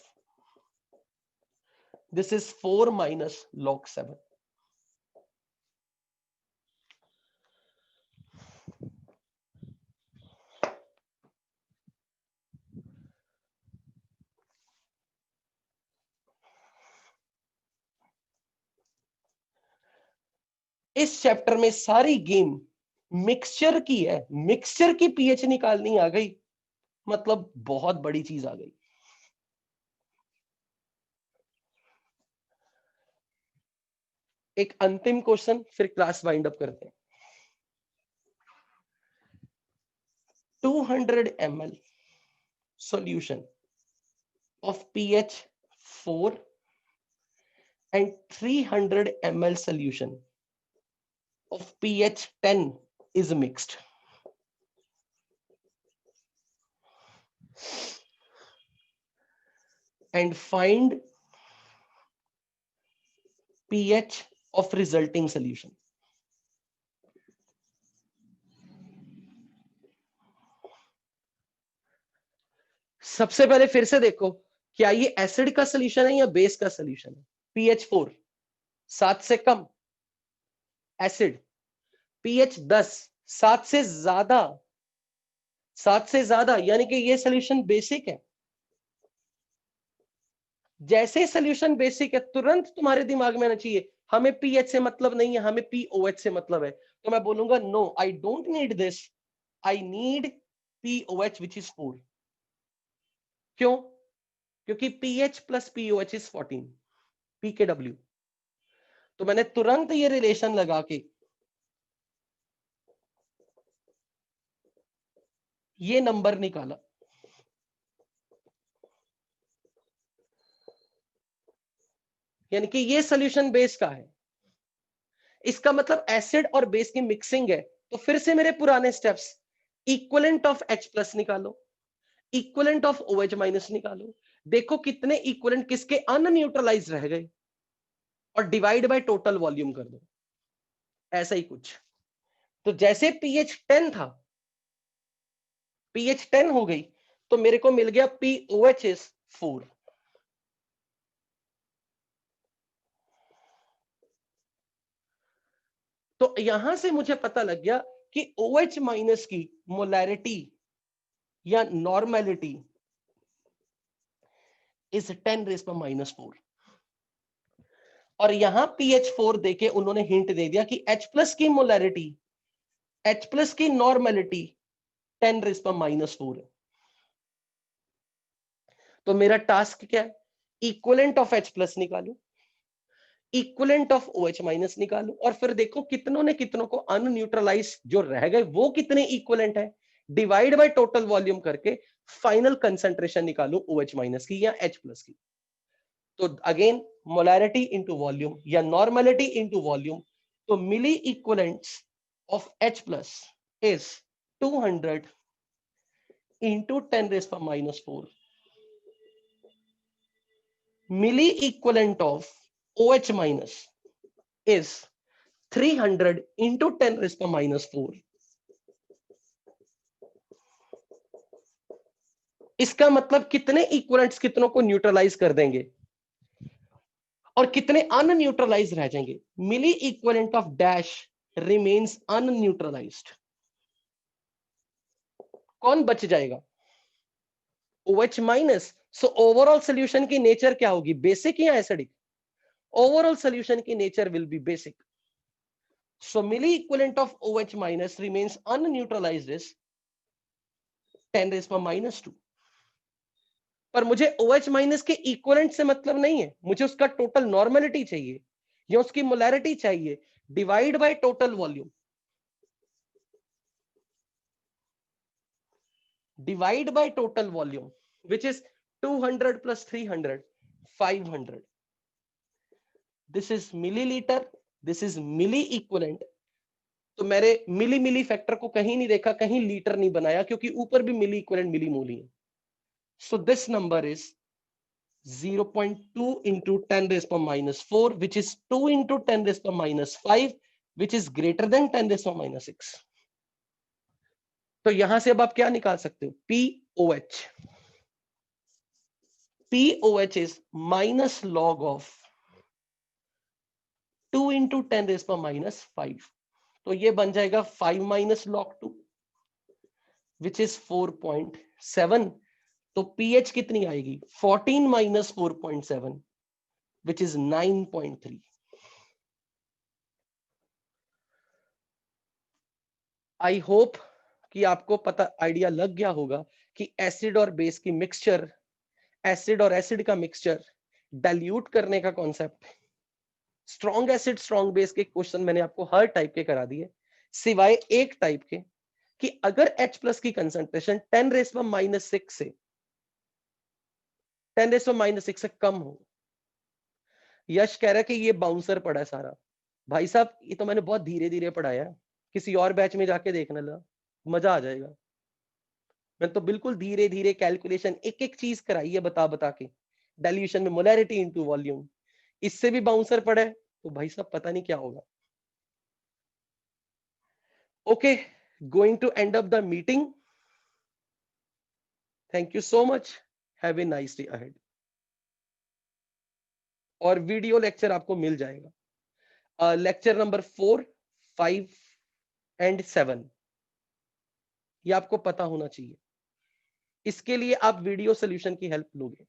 this is 4 minus log 7। इस चैप्टर में सारी गेम मिक्सचर की है, मिक्सचर की पीएच निकालनी आ गई, मतलब बहुत बड़ी चीज आ गई। एक अंतिम क्वेश्चन फिर क्लास वाइंड अप करते हैं। 200 ml solution of pH 4 and 300 ml solution of pH 10 is mixed. And find pH of resulting solution. सबसे पहले फिर से देखो, क्या ये एसिड का सोल्यूशन है या बेस का सोल्यूशन है। pH 4 7 से कम एसिड, pH 10 7 से ज्यादा, 7 से ज्यादा यानी कि ये सोल्यूशन बेसिक है। जैसे सोल्यूशन बेसिक है तुरंत तुम्हारे दिमाग में आना चाहिए हमें pH से मतलब नहीं है, हमें POH से मतलब है। तो मैं बोलूंगा no, I don't need this, I need POH which is 4। क्यों? क्योंकि pH plus POH is 14 pKw। तो मैंने तुरंत ये रिलेशन लगा के ये नंबर निकाला, यानी कि ये सोल्यूशन बेस का है। इसका मतलब एसिड और बेस की मिक्सिंग है। तो फिर से मेरे पुराने स्टेप्स, इक्विवेलेंट ऑफ H+ निकालो, इक्विवेलेंट ऑफ OH- निकालो, देखो कितने इक्विवेलेंट किसके अनन्यूट्रलाइज रह गए, और डिवाइड बाय टोटल वॉल्यूम कर दो, ऐसा ही कुछ। तो जैसे pH 10 था, pH 10 हो गई, तो मेरे को मिल गया POH is 4। तो यहां से मुझे पता लग गया कि OH- की मोलैरिटी या नॉर्मेलिटी इज 10⁻⁴। और यहां pH 4 देके उन्होंने हिंट दे दिया कि H+ की मोलैरिटी, H+ की नॉर्मेलिटी 10⁻⁴ है। तो मेरा टास्क क्या है, इक्विवेलेंट ऑफ H+ निकालू, इक्विवेलेंट ऑफ OH- निकालू, और फिर देखो कितनों ने कितनों को अनन्यूट्रलाइज जो रह गए वो कितने इक्विवेलेंट है, डिवाइड बाय टोटल वॉल्यूम करके फाइनल कंसंट्रेशन निकालू OH- की या H+ की। तो अगेन मोलैरिटी इनटू वॉल्यूम या नॉर्मेलिटी इनटू वॉल्यूम, तो milliequivalents of H+ is 200 into 10⁻⁴. Milli equivalent of OH- is 300 into 10⁻⁴. इसका मतलब कितने इक्विवेलेंट्स कितनों को न्यूट्रलाइज कर देंगे और कितने अनन्यूट्रलाइज रह जाएंगे। मिली इक्विवेलेंट ऑफ डैश रिमेन्स अनन्यूट्रलाइज्ड। कौन बच जाएगा, OH-। सो ओवरऑल सॉल्यूशन की नेचर क्या होगी, बेसिक या एसिडिक? ओवरऑल सॉल्यूशन की nature will be basic. So milli equivalent of OH- remains unneutralized is 10⁻²। पर मुझे OH- के इक्विवेलेंट से मतलब नहीं है, मुझे उसका टोटल नॉर्मेलिटी चाहिए या उसकी मोलैरिटी चाहिए, divide by total volume, divide by total volume which is 200 + 300 500। This is millilitre, this is milliequivalent. तो मेरे मिली मिली फैक्टर को कहीं नहीं देखा, कहीं लीटर नहीं बनाया, क्योंकि ऊपर भी मिली इक्विवेलेंट मिली मोल ही है। So this number is 0.2 into 10⁻⁴, which is 2 into 10⁻⁵, which is greater than 10⁻�6। तो यहां से अब आप क्या निकाल सकते हो, POH। POH is minus log of 2 into 10⁻⁵। तो ये बन जाएगा 5 minus log 2, which is 4.7। तो pH कितनी आएगी, 14 minus 4.7, which is 9.3। I hope कि आपको पता आइडिया लग गया होगा कि एसिड और बेस की मिक्सचर, एसिड और एसिड का मिक्सचर डाइल्यूट करने का concept. Strong acid strong base के क्वेश्चन मैंने आपको हर टाइप के करा दिए, सिवाय एक टाइप के कि अगर H+ की कंसंट्रेशन 10⁻⁶ से 10⁻⁶ से कम हो। यश कह रहा है कि ये बाउंसर पड़ा है सारा। भाई साहब ये तो मैंने बहुत धीरे धीरे पढ़ाया, किसी और बैच में जाके देखने लगा, मजा आ जाएगा। मैंने तो बिल्कुल धीरे धीरे कैलकुलेशन एक एक चीज कराई है बता बता के, डाइल्यूशन में मोलैरिटी इनटू वॉल्यूम। इससे भी बाउंसर पड़ा है तो भाई साहब पता नहीं क्या होगा। Okay, going to end up the meeting. Thank you so much, have a nice day ahead. और वीडियो लेक्चर आपको मिल जाएगा, लेक्चर नंबर 4, 5 एंड 7, ये आपको पता होना चाहिए। इसके लिए आप वीडियो सॉल्यूशन की हेल्प लोगे।